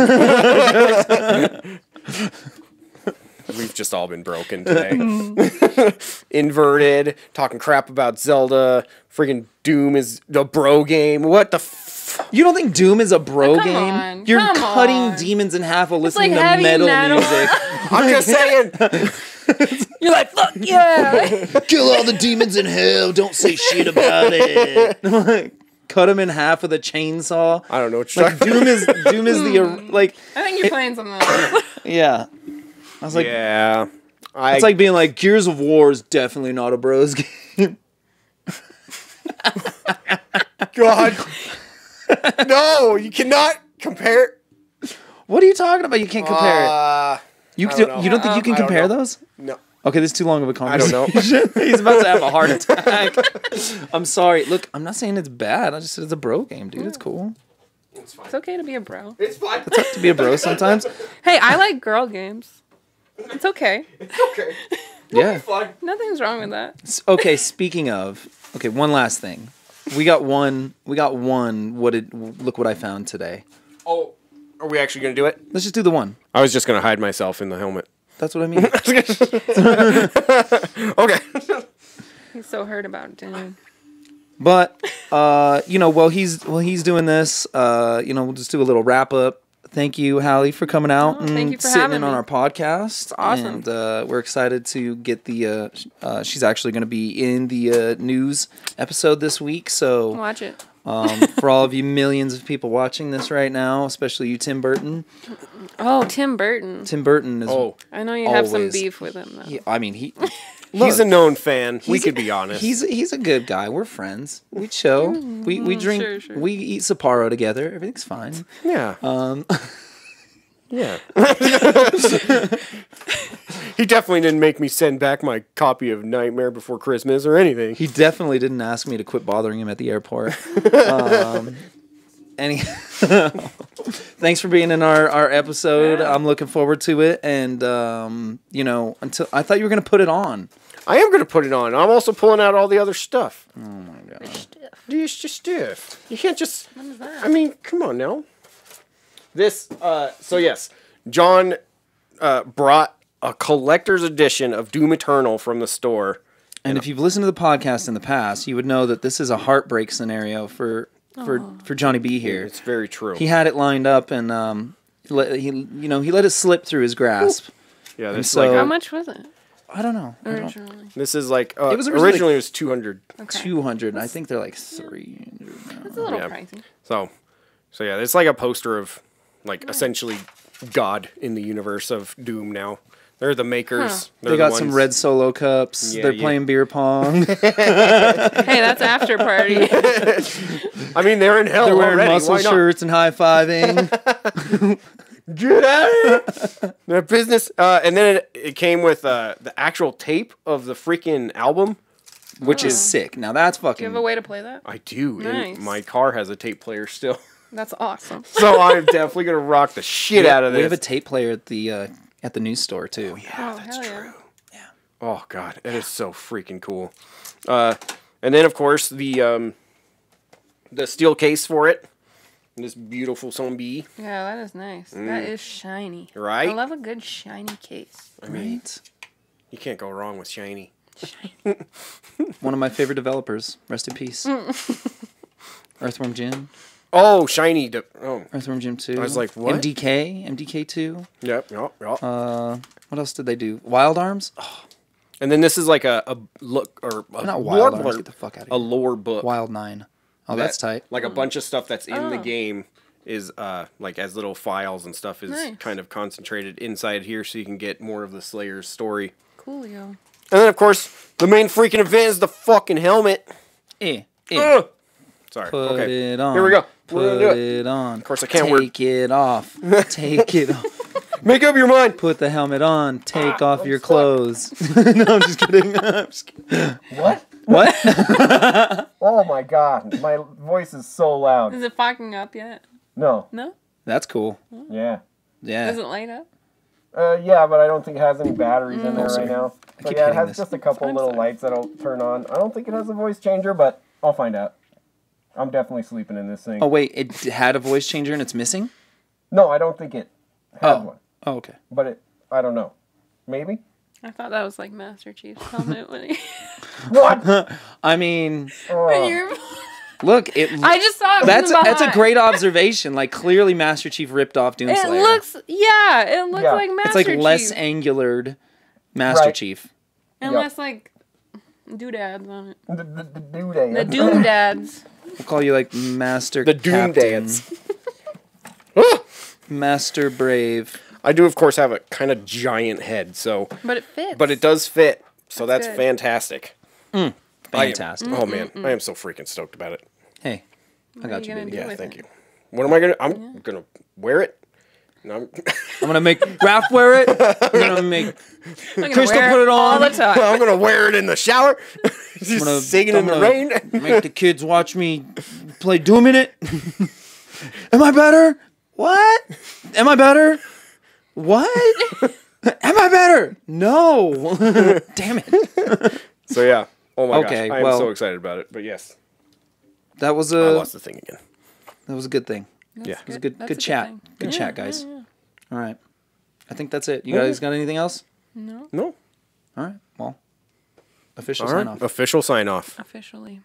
We've just all been broken today. Inverted, talking crap about Zelda. Friggin' Doom is the bro game. What the You don't think Doom is a bro Come game? on, You're come cutting on. demons in half while listening like to heavy metal metal. music. I'm just saying. You're like, fuck yeah. Kill all the demons in hell. Don't say shit about it. Cut him in half with a chainsaw. I don't know what you're Like Doom is the like. I think you're playing something else. Yeah. I was like, yeah. it's like being like Gears of War is definitely not a bros game. God. No, you cannot compare. What are you talking about? You can't compare it. You I don't know. you don't think you can I don't compare know. those? No. Okay, this is too long of a I conversation. don't know. He's about to have a heart attack. I'm sorry. Look, I'm not saying it's bad. I just said it's a bro game, dude. It's cool. It's fine. It's okay to be a bro. It's fine. It's up to be a bro sometimes. Hey, I like girl games. It's okay. It's okay. Yeah. It's fine. Nothing's wrong with that. Okay, speaking of, one last thing. We got one. Look what I found today. Oh, are we actually going to do it? Let's just do the one. I was just going to hide myself in the helmet. That's what I mean. Okay. He's so hurt about it, dude. But while he's doing this, we'll just do a little wrap up. Thank you, Halle, for coming out thank and you for sitting having in on me. our podcast. It's awesome. And we're excited to get the. She's actually going to be in the news episode this week. So Watch it. for all of you millions of people watching this right now, especially you, Tim Burton. Oh, Tim Burton. Tim Burton is. Oh, I know you have some always. beef with him, though. he. he's a known fan. We He's could be honest. He's a good guy. We're friends. We chill. We drink. Sure. We eat Sapporo together. Everything's fine. Yeah. Yeah. He definitely didn't make me send back my copy of Nightmare Before Christmas or anything. He definitely didn't ask me to quit bothering him at the airport. Thanks for being in our episode. Yeah. I'm looking forward to it. And until I thought you were gonna put it on. I am going to put it on. I'm also pulling out all the other stuff. Oh my god. It's just stiff. You can't just... What is that? I mean, come on now. This, so yes, John brought a collector's edition of Doom Eternal from the store. And if you've listened to the podcast in the past, you would know that this is a heartbreak scenario for Johnny B here. It's very true. He had it lined up and he let it slip through his grasp. Yeah, this so- is like How much was it? I don't know. Originally. this is like It was originally it was 200. Okay. 200. I think they're like 300 now. It's a little Yeah. pricey. So yeah, it's like a poster of like essentially God in the universe of Doom now. They're the makers. They're They the got some ones- red solo cups. Yeah, They're yeah. playing beer pong. Hey, that's after party. I mean, they're in hell They're wearing already. muscle Why not? shirts and high fiving. Get out of here! Their business. And then it came with the actual tape of the freaking album. Which is sick. Now that's Do you fucking. have a way to play that? I do. Nice. And my car has a tape player still. That's awesome. So I'm definitely going to rock the shit out of this. We have a tape player at the news store too. Oh, hell yeah. Oh, God. It is so freaking cool. And then, of course, the steel case for it. This beautiful zombie. Yeah, that is nice. That is shiny. Right? I love a good shiny case. Right. You can't go wrong with shiny. One of my favorite developers. Rest in peace. Earthworm Jim. Oh, shiny. Earthworm Jim 2. I was like, what? MDK 2. Yep. What else did they do? Wild Arms? Oh, And then this is like a look or a not Wild lore- Arms. Get the fuck out of a here. lore book. Wild 9. Oh, that's tight. Like a bunch of stuff that's in the Oh. game is like as little files and stuff is Nice. kind of concentrated inside here, so you can get more of the Slayer's story. Coolio. And then of course the main freaking event is the fucking helmet. Ugh. Sorry. Put okay. it on. Here we go. Put We're gonna do it on. Of course I can't Take it off. Take it off. Make up your mind. Put the helmet on. Take off your clothes. No, I'm just kidding. What? What? Oh my god, my voice is so loud. Is it fucking up yet? No. No? That's cool. Yeah. Yeah. Does it light up? Yeah, but I don't think it has any batteries in there sorry. right now. I So keep yeah, it hitting has this. just a couple I'm little sorry. lights that'll turn on. I don't think it has a voice changer, but I'll find out. I'm definitely sleeping in this thing. Oh, wait. It had a voice changer and it's missing? No, I don't think it has Oh. one. Oh, okay. But I don't know. Maybe? I thought that was like Master Chief's helmet when he... What? I mean, when you're... look. I just saw it That's from a behind. great observation. Like, clearly Master Chief ripped off Doomslayer. It looks... Yeah, it looks Yeah. like Master It's like Chief. less angulared Master Right. Chief. Unless like doodads on it. The Doom The Doom Dads. We'll call you like Master The Doom Captain, Dance. Master Brave. I do, of course, have a kind of giant head, so... But it fits. But it does fit, so that's good. Fantastic. fantastic. Oh, man. I am so freaking stoked about it. Hey, I got are you, you gonna baby. do? Yeah, with thank it. you. What am I going to... I'm going to wear it. And I'm I'm gonna make Raph wear it. I'm gonna make I'm gonna Crystal wear put it on. all the time. I'm going to wear it in the shower. Just gonna- singing I'm in the gonna rain. Make the kids watch me play Doom in it. Am I better? What? Am I better? What? Am I better? No. Damn it. So, yeah. Oh, my Okay, gosh. I am well- so excited about it. But, yes. That was I a lost the thing again. good thing. Yeah. It was a good That's a good chat. thing. Good Yeah, chat, guys. yeah, yeah. All right. I think that's it. You guys got anything else? No. No. All right. Well, official All sign right. off. Official sign off. Officially.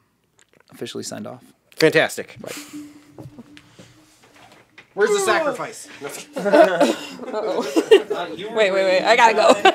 Officially signed off. Fantastic. Where's the sacrifice? Wait. I gotta go.